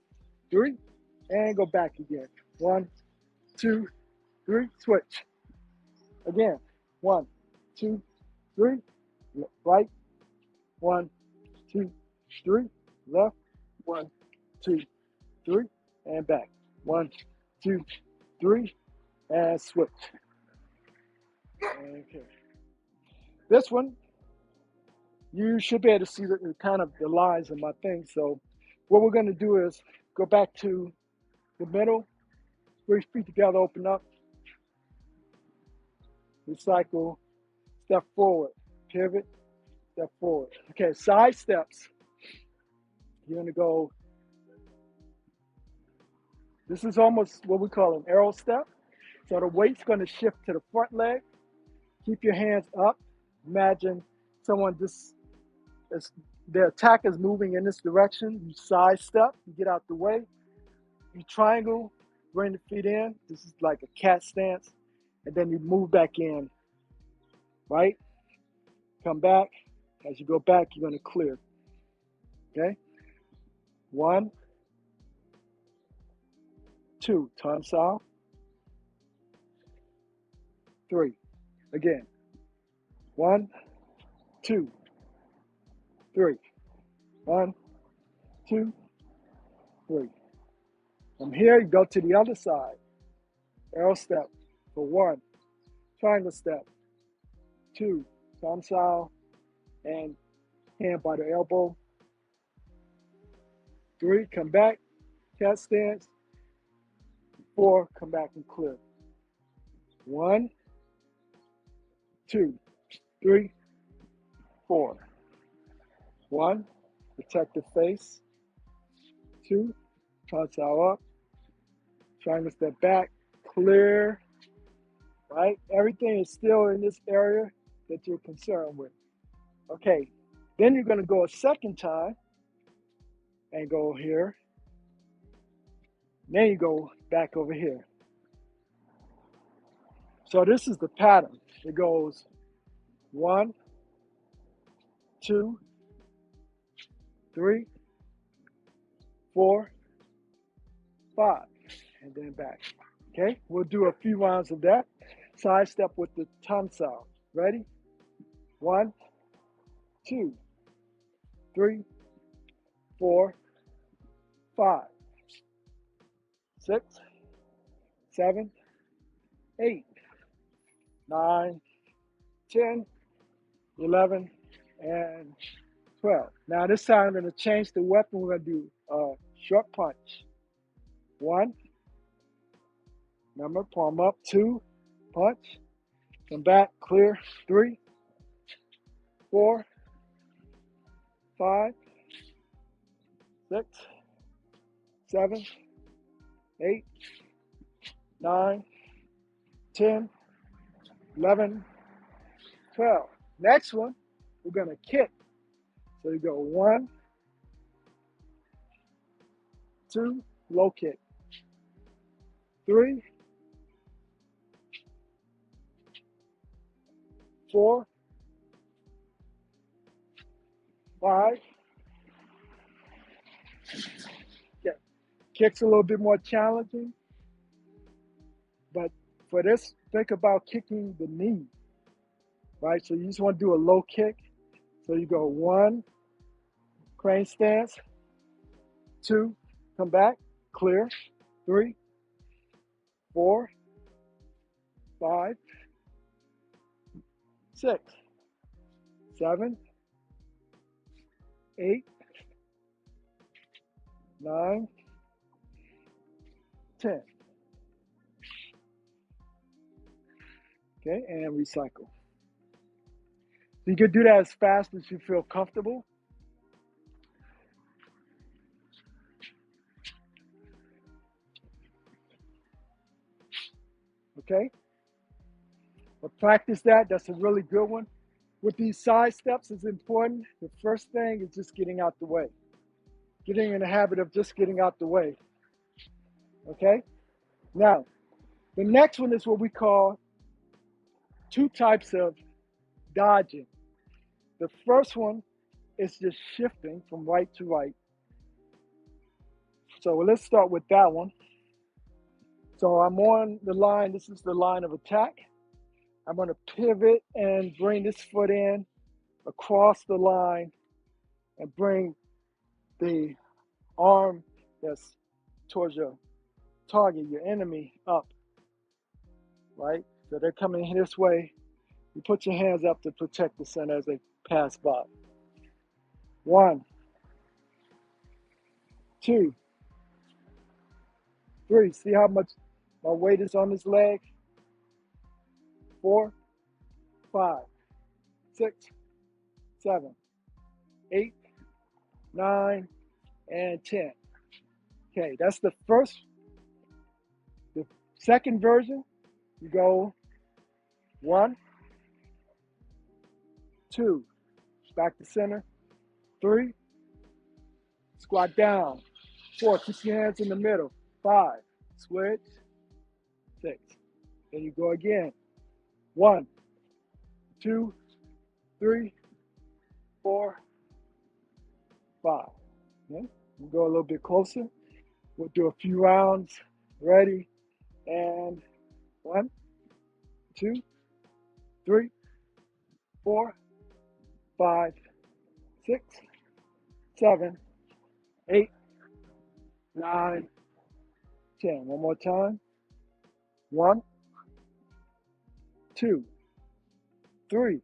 3. And go back again. 1, 2, 3. Switch. Again. 1, 2, 3. Right, 1, 2, 3. Left. 1, 2, 3. And back. 1, 2, 3. And switch. Okay. This one, you should be able to see the kind of the lines in my thing. So what we're going to do is go back to the middle, 3 feet together, open up, recycle, step forward, pivot, step forward. Okay, side steps. You're going to go, this is almost what we call an arrow step. So the weight's going to shift to the front leg. Keep your hands up. Imagine someone just, their attack is moving in this direction. You side step, you get out the way. You triangle, bring the feet in. This is like a cat stance. And then you move back in, right? Come back. As you go back, you're going to clear. Okay? 1, 2, turn south. 3. Again. 1, 2, 3. 1, 2, 3. From here, you go to the other side. Arrow step for 1. Triangle step. 2. Turn south. And hand by the elbow. 3. Come back. Cat stance. 4. Come back and clear. 1, 2, 3, 4. 1. Protect the face. 2. Tonsil up. Triangle step back. Clear. Right? Everything is still in this area that you're concerned with. Okay. Then you're going to go a second time and go here. Then you go back over here. So this is the pattern. It goes 1, 2, 3, 4, 5, and then back. Okay, we'll do a few rounds of that. Side step with the tonsil. Ready? 1, 2, 3, 4, 5, 6, 7, 8, 9, 10, 11, and 12. Now this time I'm going to change the weapon. We're going to do a short punch. 1, remember, palm up. 2, punch. Come back, clear. 3, 4, 5, 6, 7, 8, 9, 10, 11, 12. Next one, we're going to kick. So you go 1, 2, low kick. 3, 4, 5. Yeah. Kick's a little bit more challenging, but for this, think about kicking the knee, right? So you just want to do a low kick. So you go 1, crane stance. 2, come back, clear. 3, 4, 5, 6, 7, 8, 9, 10. Okay, and recycle. You can do that as fast as you feel comfortable. Okay, but practice that. That's a really good one. With these side steps, it's important. The first thing is just getting out the way. Getting in the habit of just getting out the way. Okay, now the next one is what we call 2 types of dodging. The first one is just shifting from right to right. So let's start with that one. So I'm on the line. This is the line of attack. I'm going to pivot and bring this foot in across the line and bring the arm that's towards your target, your enemy, up, right? So they're coming this way. You put your hands up to protect the center as they pass by. 1, 2, 3. See how much my weight is on this leg? 4, 5, 6, 7, 8, 9, and 10. Okay, that's the first. The second version, you go 1, 2, back to center. 3, squat down. 4, keep your hands in the middle. 5, switch. 6. Then you go again. 1, 2, 3, 4, 5. Okay? We'll go a little bit closer. We'll do a few rounds. Ready? And 1, 2, 3, 4, 5, 6, 7, 8, 9, 10. One more time. 1, 2, 3,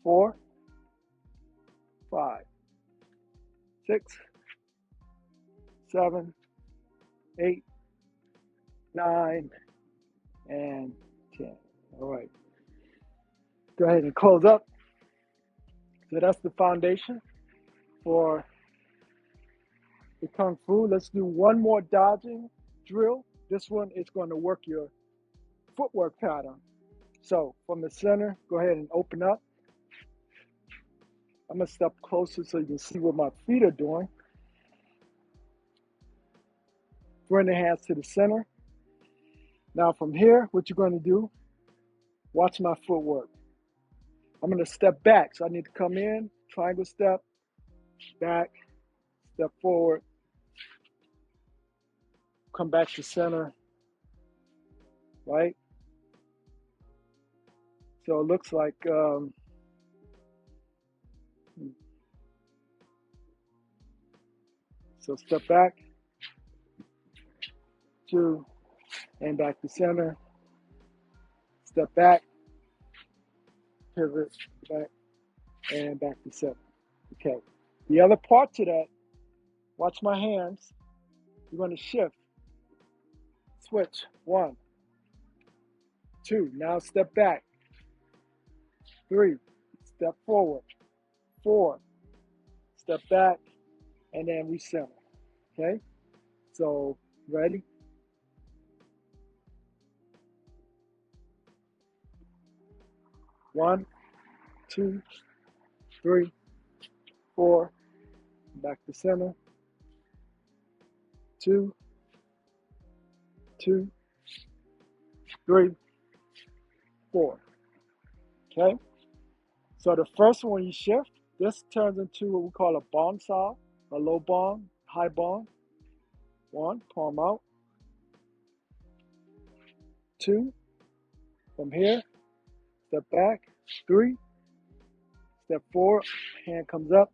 4, 5, 6, 7, 8, 9, and 10. All right. Go ahead and close up. So that's the foundation for the Kung Fu. Let's do one more dodging drill. This one is going to work your footwork pattern. So from the center, go ahead and open up. I'm going to step closer so you can see what my feet are doing. Bring the hands to the center. Now from here, what you're going to do, watch my footwork. I'm going to step back. So I need to come in, triangle step, back, step forward, come back to center, right? So it looks like, so step back, 2, and back to center, step back, pivot, back, and back to center. Okay. The other part to that, watch my hands. You're going to shift, switch, 1, 2, now step back, 3, step forward, 4, step back, and then recenter. Okay? So, ready? One, 2, 3, 4, back to center. 2, 2, 3, 4. Okay? So the first one you shift, this turns into what we call a bonsai, a low bond, high bond. 1, palm out. 2, from here, step back. 3, step forward, hand comes up.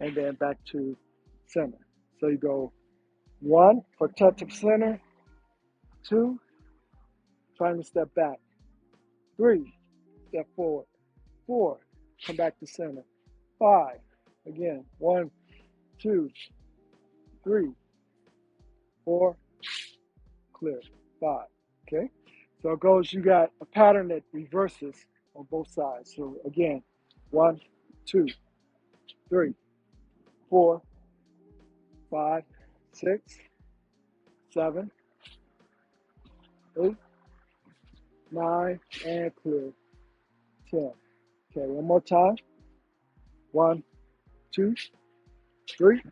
And then back to center. So you go 1 for touch of center. 2, trying to step back. 3, step forward. 4, come back to center. 5, again, 1, 2, 3, 4, clear. 5, okay? So it goes, you got a pattern that reverses on both sides. So again, 1, 2, 3, 4, 5, 6, 7, 8, 9, and clear. 10. Okay, one more time. 1, 2, 3,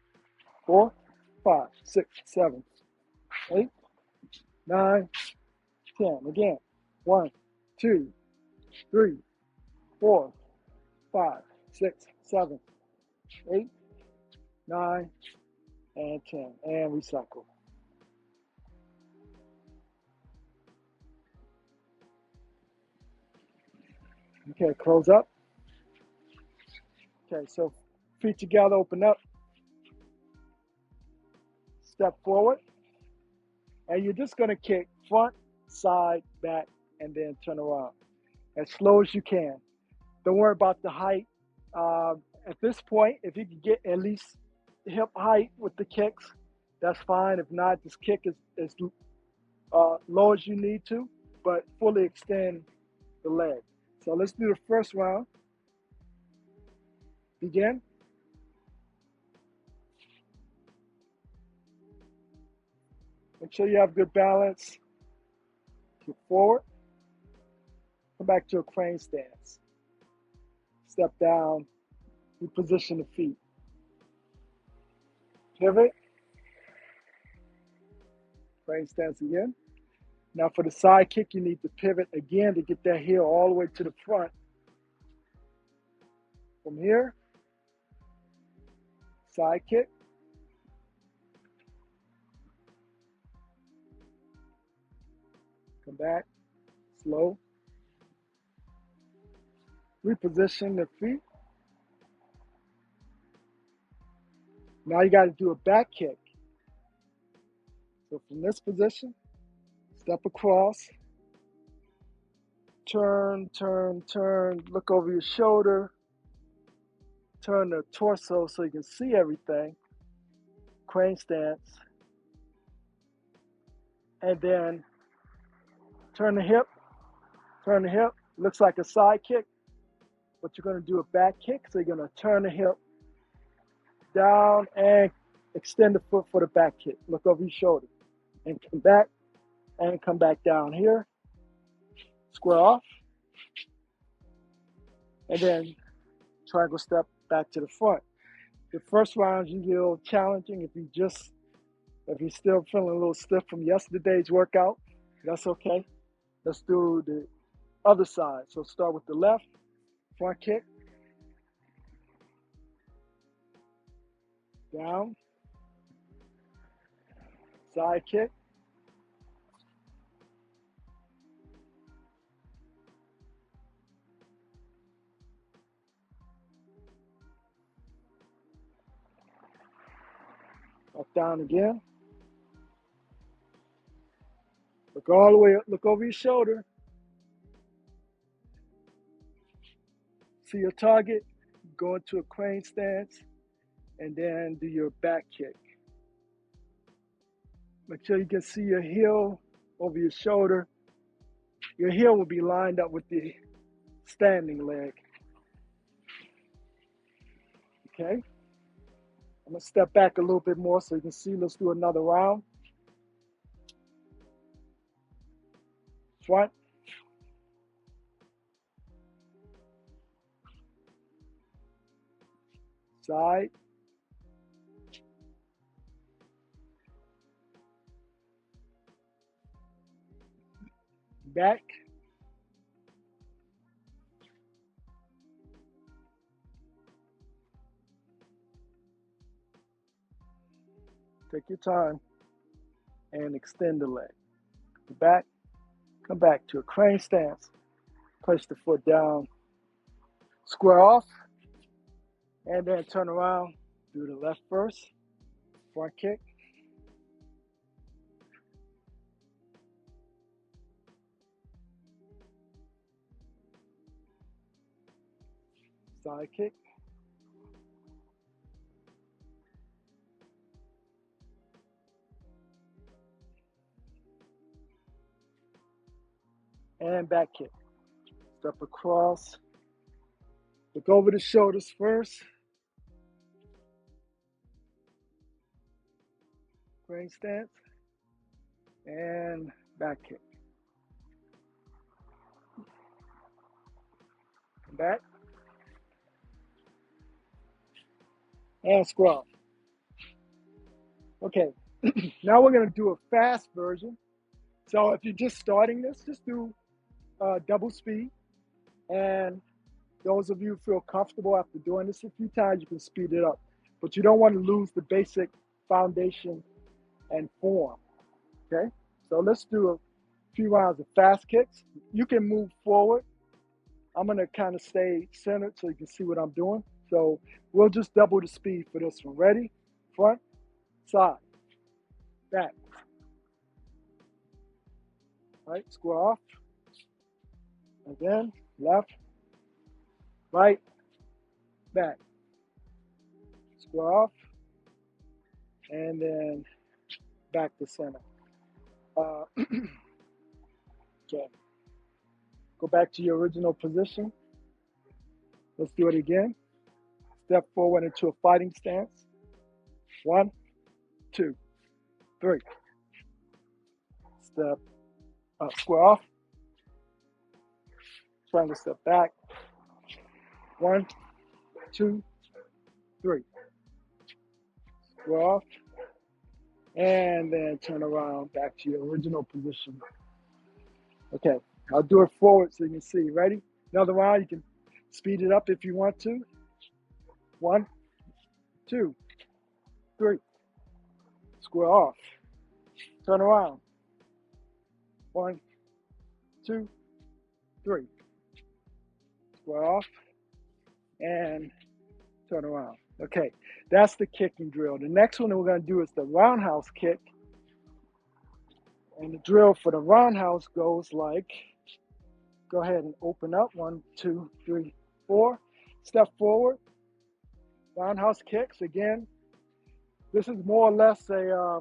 4, 5, 6, 7, 8, 9, 10. Again. 1, 2, 3, 4, 5, 6, 7, 8, 9, and 10. And recycle. Okay, close up. Okay, so feet together, open up, step forward, and you're just gonna kick front, side, back, and then turn around as slow as you can. Don't worry about the height. At this point, if you can get at least hip height with the kicks, that's fine. If not, just kick as low as you need to, but fully extend the leg. So let's do the first round. Begin. Make sure you have good balance. Kick forward. Come back to a crane stance. Step down. Reposition the feet. Pivot. Crane stance again. Now for the side kick, you need to pivot again to get that heel all the way to the front. From here, side kick. Come back, slow. Reposition the feet. Now you got to do a back kick. So from this position, step across, turn, turn, turn, look over your shoulder, turn the torso so you can see everything, crane stance, and then turn the hip, looks like a side kick, but you're going to do a back kick, so you're going to turn the hip down and extend the foot for the back kick. Look over your shoulder and come back down here, square off, and then triangle step back to the front. The first round you get a little challenging if you're still feeling a little stiff from yesterday's workout. That's okay. Let's do the other side. So start with the left, front kick, down, side kick, up, down again. Look all the way up, look over your shoulder. See your target, go into a crane stance, and then do your back kick. Make sure you can see your heel over your shoulder. Your heel will be lined up with the standing leg. Okay? I'm gonna step back a little bit more so you can see. Let's do another round. Front. Side. Back. Take your time and extend the leg. Back. Come back to a crane stance. Place the foot down. Square off. And then turn around. Do the left first. Front kick. Side kick. And back kick. Step across. Look over the shoulders first. Crane stance. And back kick. Back. And square off. Okay, now we're going to do a fast version. So if you're just starting this, just do double speed. And those of you who feel comfortable after doing this a few times, you can speed it up. But you don't want to lose the basic foundation and form. Okay, so let's do a few rounds of fast kicks. You can move forward I'm going to kind of stay centered so you can see what I'm doing. So we'll just double the speed for this one. Ready? Front, side, back. Right, square off. Again, left, right, back. Square off. And then back to center. Okay. Go back to your original position. Let's do it again. Step forward into a fighting stance. 1, 2, 3. Step up, square off. Triangle step back. 1, 2, 3. Square off. And then turn around back to your original position. Okay, I'll do it forward so you can see. Ready? Another round. You can speed it up if you want to. 1, 2, 3. Square off. Turn around. 1, 2, 3. Square off. And turn around. Okay, that's the kicking drill. The next one that we're going to do is the roundhouse kick. And the drill for the roundhouse goes like, go ahead and open up. 1, 2, 3, 4. Step forward. Roundhouse kicks. Again, this is more or less a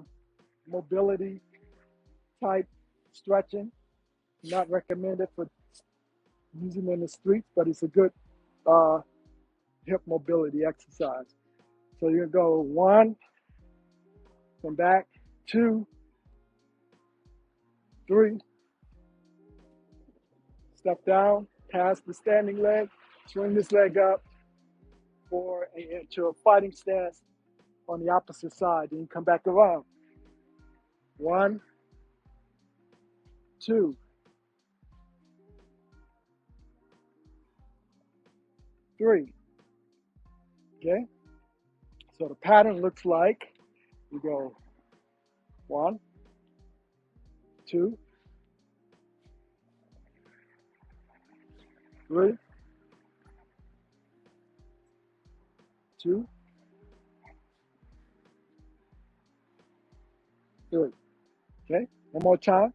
mobility type stretching. Not recommended for using in the streets, but it's a good hip mobility exercise. So you're going to go 1, come back, 2, 3, step down, pass the standing leg, swing this leg up for into a fighting stance on the opposite side. Then you come back around. 1, 2, 3. Okay? So the pattern looks like you go 1, 2, 3, 2, 3. Okay? One more time.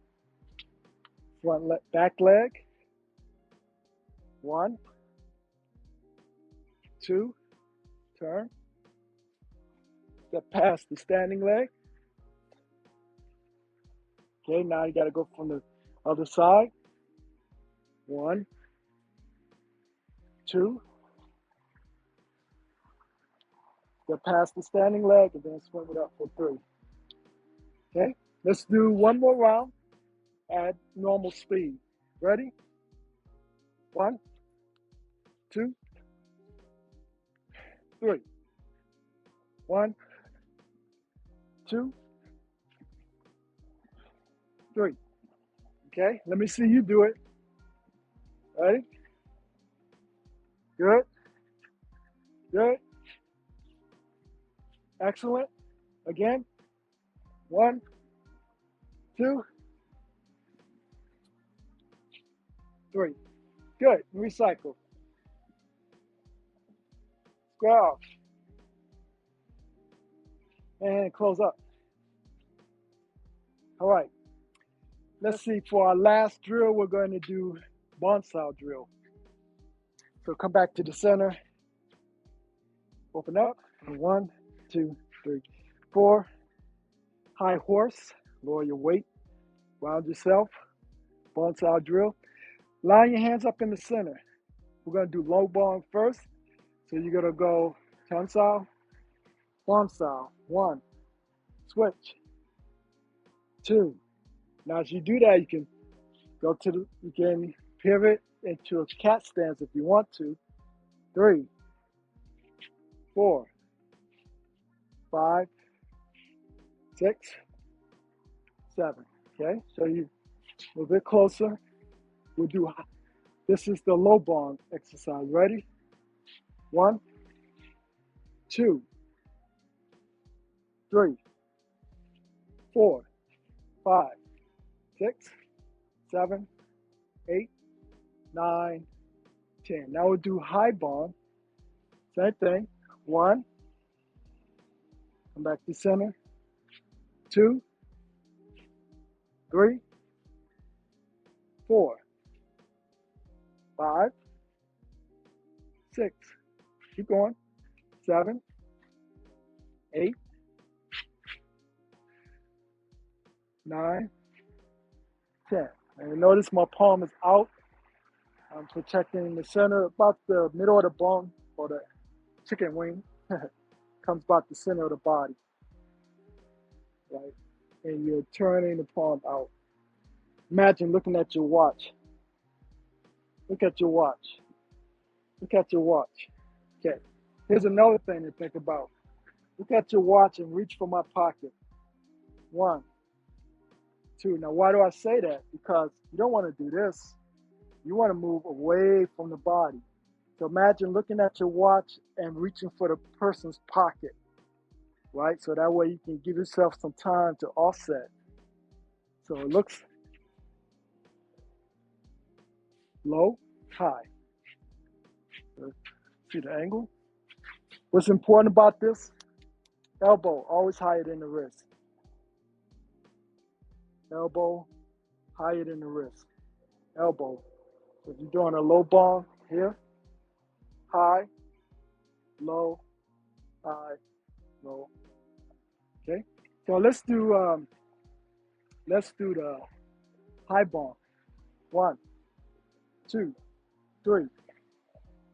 Front leg, back leg. 1, 2, turn. Step past the standing leg. Okay, now you got to go from the other side. 1, 2. Step past the standing leg and then swing it up for 3. Okay, let's do one more round at normal speed. Ready? 1, 2, 3. 1, 2, 3. Okay, let me see you do it. Ready? Good. Good. Excellent. Again. 1, 2, 3. Good. Recycle. Square off. And close up. All right. Let's see. For our last drill, we're going to do bonsai drill. So come back to the center. Open up. 1, 2, 3, 4. High horse. Lower your weight. Round yourself. Bonsai drill. Line your hands up in the center. We're going to do low bong first. So you're going to go Chun-sao, bonsai. 1. Switch. 2. Now as you do that, you can go to you can pivot into a cat stance if you want to. 3, 4, 5, 6, 7. Okay, so you a little bit closer. We'll do this is the low bong exercise. Ready? 1, 2, 3, 4, 5, 6, 7, 8, 9, 10. Now we'll do high bond. Same thing. 1, come back to center. 2, 3, 4, 5, 6. Keep going. 7, 8, 9, 10. And notice my palm is out. I'm protecting the center, about the middle of the bone, or the chicken wing. Comes about the center of the body, right? And you're turning the palm out. Imagine looking at your watch. Look at your watch. Look at your watch. Okay. Here's another thing to think about. Look at your watch and reach for my pocket. 1, 2. Now, why do I say that? Because you don't want to do this. You want to move away from the body. So imagine looking at your watch and reaching for the person's pocket, right? So that way you can give yourself some time to offset. So it looks low, high. See the angle? What's important about this? Elbow always higher than the wrist. Elbow higher than the wrist. Elbow. So if you're doing a low ball here, high, low, high, low. Okay. So let's do the high ball. 1, 2, 3,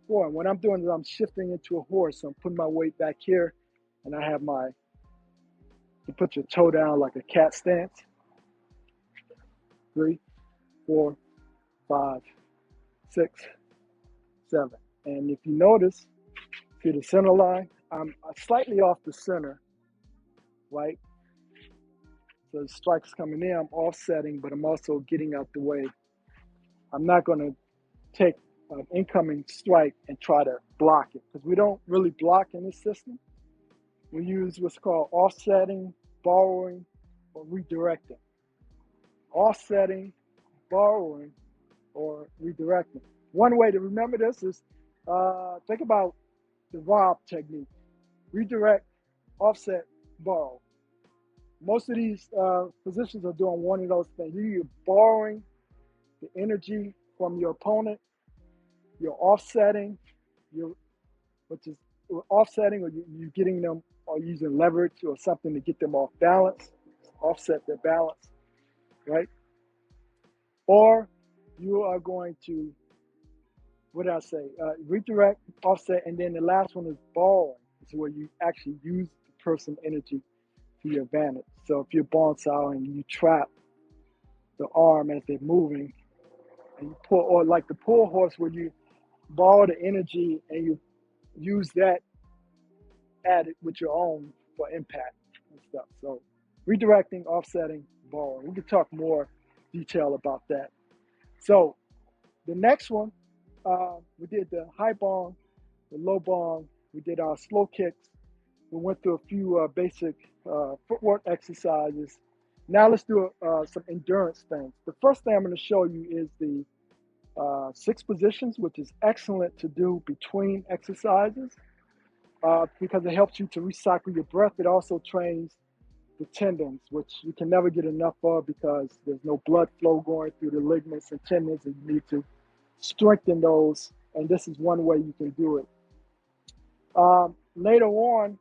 4. And what I'm doing is I'm shifting into a horse. So I'm putting my weight back here, and I have you put your toe down like a cat stance. 3, 4, 5, 6, 7. And if you notice, see the center line? I'm slightly off the center, right? So the strike's coming in, I'm offsetting, but I'm also getting out the way. I'm not going to take an incoming strike and try to block it, because we don't really block in this system. We use what's called offsetting, borrowing, or redirecting. Offsetting, borrowing, or redirecting. One way to remember this is think about the Rob technique. Redirect, offset, borrow. Most of these positions are doing one of those things. You're borrowing the energy from your opponent, you're offsetting, which is offsetting, or you're getting them, or using leverage or something to get them off balance, offset their balance, right? Or you are going to, what did I say? Redirect, offset, and then the last one is borrowing. It's where you actually use the person's energy to your advantage. So if you're bonsai and you trap the arm as they're moving, and you pull, or like the pull horse where you borrow the energy and you use that added with your own for impact and stuff. So redirecting, offsetting, borrowing. We can talk more detail about that. So the next one, we did the high bong, the low bong. We did our slow kicks. We went through a few basic footwork exercises. Now let's do some endurance things. The first thing I'm going to show you is the 6 positions, which is excellent to do between exercises because it helps you to recycle your breath. It also trains the tendons, which you can never get enough of because there's no blood flow going through the ligaments and tendons, and you need to strengthen those. And this is one way you can do it. Later on,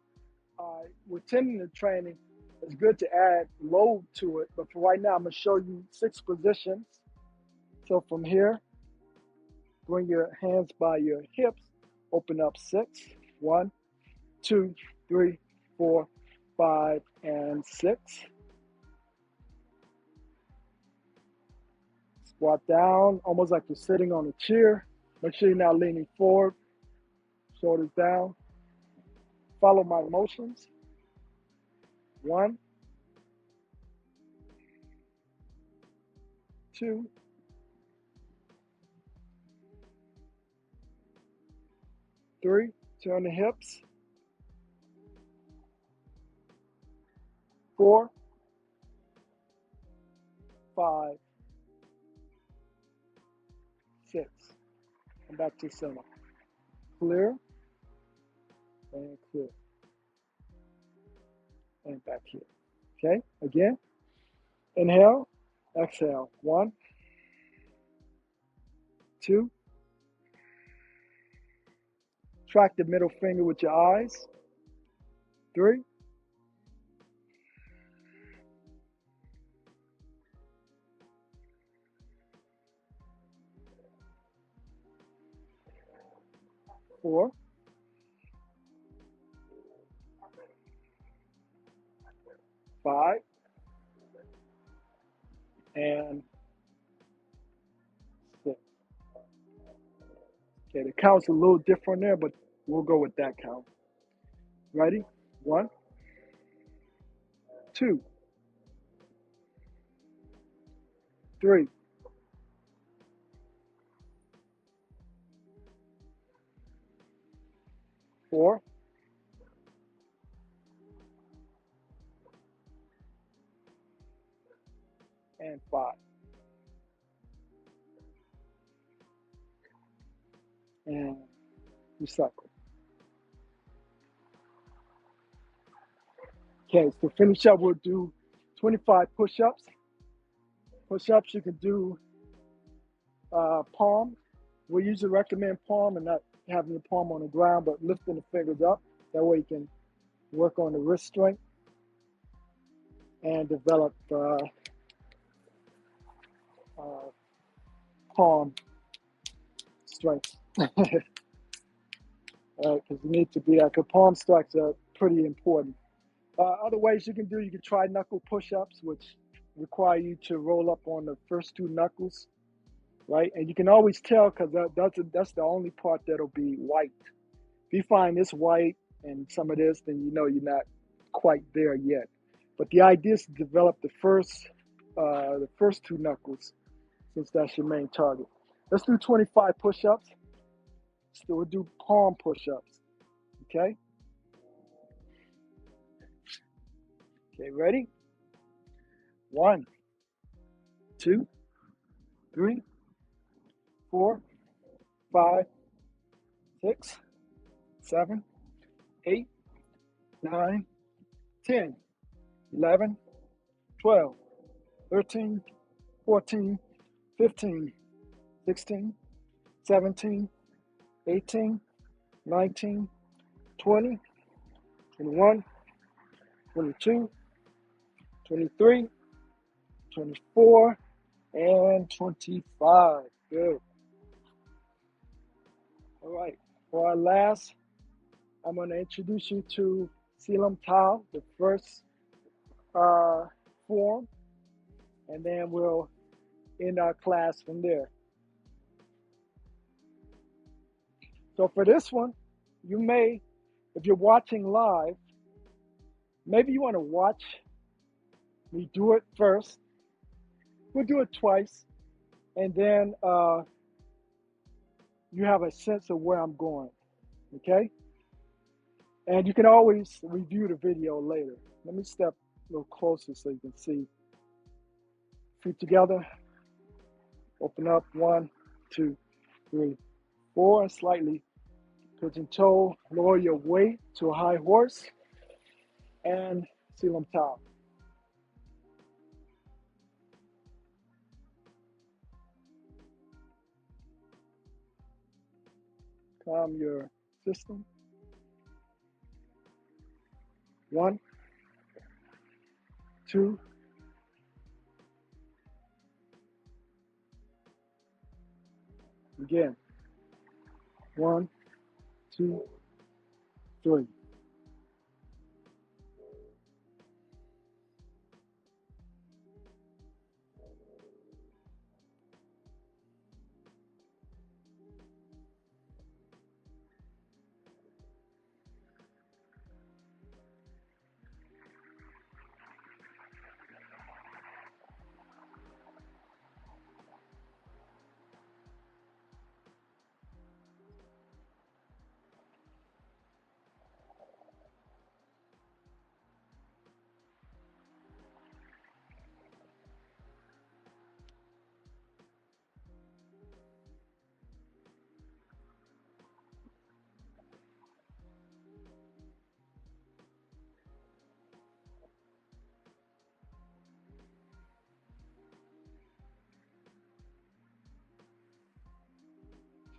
with tendon training, it's good to add load to it. But for right now, I'm going to show you 6 positions. So from here, bring your hands by your hips, open up 6. 1, 2, 3, 4, 5, and 6. Squat down, almost like you're sitting on a chair. Make sure you're not leaning forward, shoulders down. Follow my motions. 1, 2, 3. Turn the hips. 4, 5, 6. and back to center. Clear and clear. And back here. Okay, again. Inhale, exhale. 1, 2. Track the middle finger with your eyes. 3. 4. 5. And 6. Okay, the count's a little different there, but we'll go with that count. Ready? 1, 2, 3, 4, and 5. And recycle. Okay, so finish up, we'll do 25 push-ups. Push-ups, you can do palm. We usually recommend palm and not having the palm on the ground, but lifting the fingers up. That way you can work on the wrist strength and develop palm strength. Because you need to be that, because palm strikes are pretty important. Other ways you can try knuckle push-ups, which require you to roll up on the first 2 knuckles, right? And you can always tell, because that's the only part that'll be white. If you find this white and some of this, then you know you're not quite there yet. But the idea is to develop the first 2 knuckles, since that's your main target. Let's do 25 push-ups. So we'll do palm push-ups. Okay? Okay, ready? 1, 2, 3, 4, 5, 6, 7, 8, 9, 10, 11, 12, 13, 14, 15, 16, 17, 18, 19, 20, 21, 22, 23, 24, and 25. Good. All right. For our last, I'm going to introduce you to Silam Tao, the first form, and then we'll end our class from there. So for this one, you may, if you're watching live, maybe you want to watch me do it first. We'll do it twice, and then you have a sense of where I'm going, okay? And you can always review the video later. Let me step a little closer so you can see. Feet together, open up, 1, 2, 3, 4, and slightly pigeon toe, lower your weight to a high horse, and Silam Tao. Calm your system. 1, 2, again. 1, 2, 3.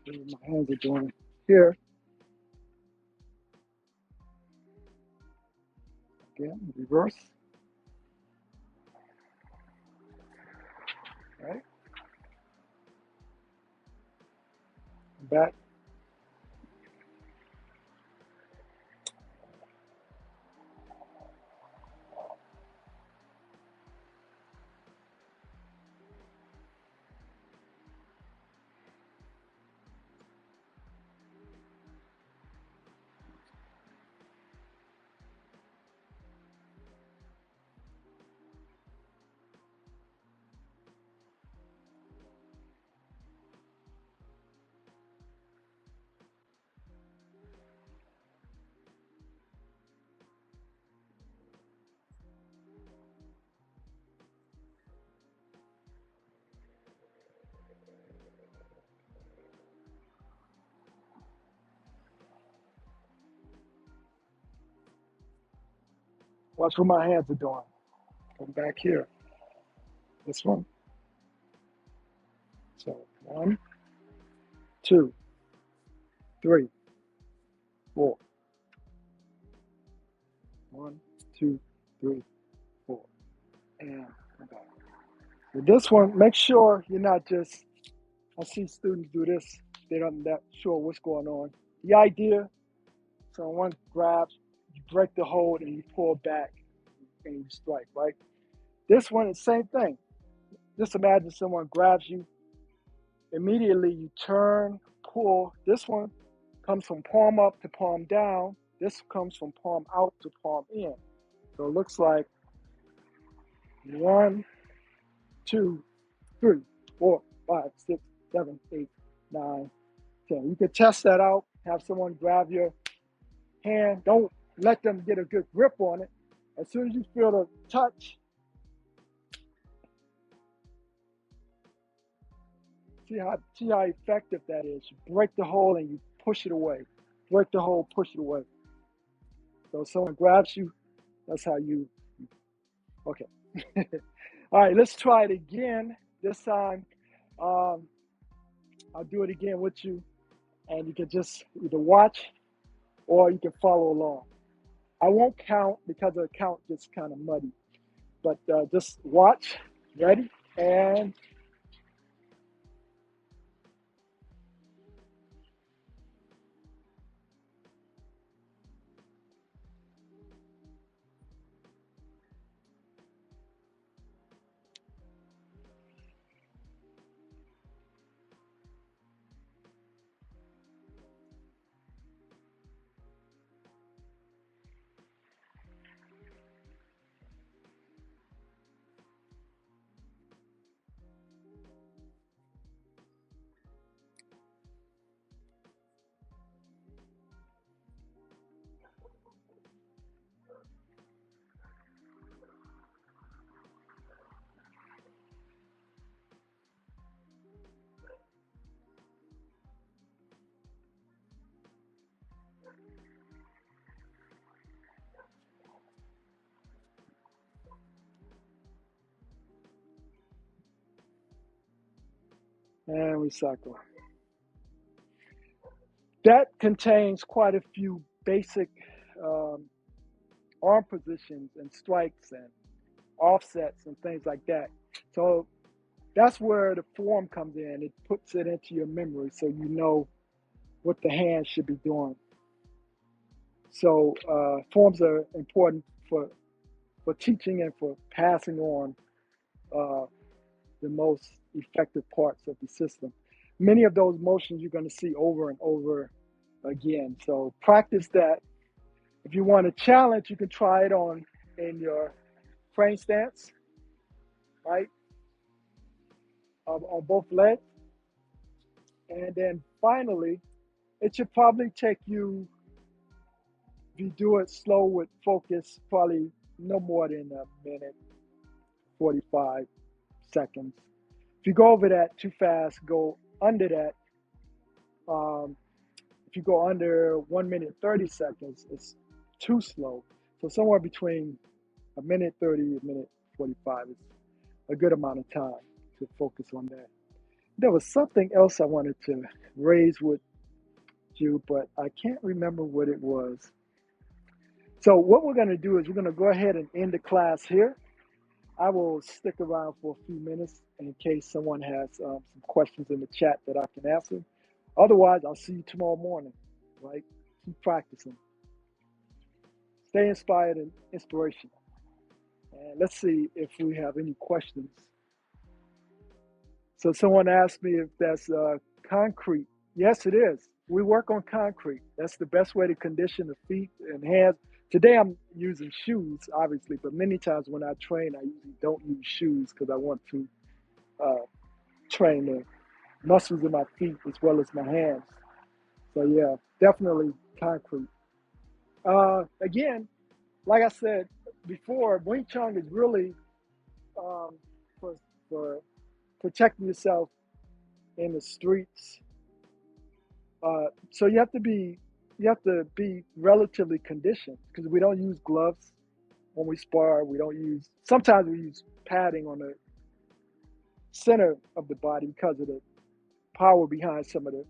My hands are doing here. Again, reverse. Right. Back. Watch what my hands are doing. Come back here. This one. So 1, 2, 3, 4. 1, 2, 3, 4. And come back. With this one, make sure you're not just, I see students do this, they're not sure what's going on. The idea, so one grabs, you break the hold and you pull back and you strike, right? This one is the same thing. Just imagine someone grabs you, immediately you turn, pull. This one comes from palm up to palm down. This comes from palm out to palm in. So it looks like 1, 2, 3, 4, 5, 6, 7, 8, 9, 10. You can test that out. Have someone grab your hand. Don't let them get a good grip on it. As soon as you feel the touch, see how effective that is. You break the hole and you push it away. Break the hole, push it away. So if someone grabs you, that's how you, okay. All right, let's try it again. This time, I'll do it again with you, and you can just either watch or you can follow along. I won't count because the count gets kind of muddy, but just watch. Ready? And recycle. That contains quite a few basic um, arm positions and strikes and offsets and things like that. So that's where the form comes in. It puts it into your memory so you know what the hand should be doing. So forms are important for teaching and for passing on uh, the most effective parts of the system. Many of those motions you're going to see over and over again. So practice that. If you want a challenge, you can try it on in your frame stance, right, on both legs. And then finally, it should probably take you, if you do it slow with focus, probably no more than a minute, 45 seconds. If you go over that too fast, go under that. Um, if you go under 1 minute 30 seconds, it's too slow. So somewhere between a minute 30, a minute 45 is a good amount of time to focus on that. There was something else I wanted to raise with you, but I can't remember what it was. So what we're going to do is we're going to go ahead and end the class here. I will stick around for a few minutes in case someone has some questions in the chat that I can answer. Otherwise, I'll see you tomorrow morning, right? Keep practicing. Stay inspired and inspirational. And let's see if we have any questions. So someone asked me if that's concrete. Yes, it is. We work on concrete. That's the best way to condition the feet and hands. Today I'm using shoes, obviously, but many times when I train, I usually don't use shoes because I want to train the muscles in my feet as well as my hands. So yeah, definitely concrete. Again, like I said before, Wing Chun is really for protecting yourself in the streets. So you have to be relatively conditioned because we don't use gloves when we spar. Sometimes we use padding on the center of the body because of the power behind some of the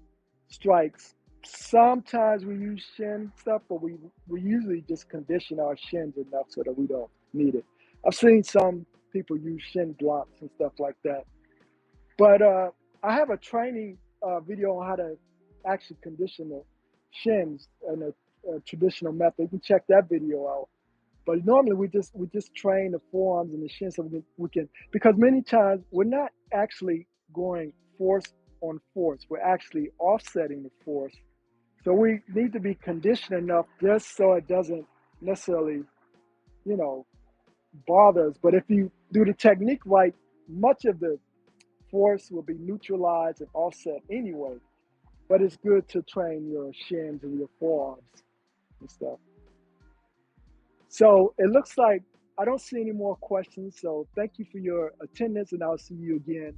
strikes. Sometimes we use shin stuff, but we usually just condition our shins enough so that we don't need it. I've seen some people use shin blocks and stuff like that. But I have a training video on how to actually condition the shins in a traditional method. You can check that video out. But normally we just train the forearms and the shins so we can because many times we're not actually going force on force. We're actually offsetting the force. So we need to be conditioned enough just so it doesn't necessarily, bother us. But if you do the technique right, much of the force will be neutralized and offset anyway. But it's good to train your shins and your forearms and stuff. So it looks like I don't see any more questions. So thank you for your attendance, and I'll see you again.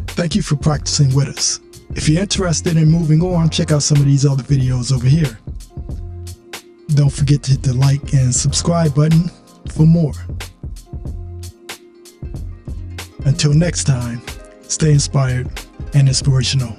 Thank you for practicing with us. If you're interested in moving on, check out some of these other videos over here. Don't forget to hit the like and subscribe button for more. Until next time, stay inspired and inspirational.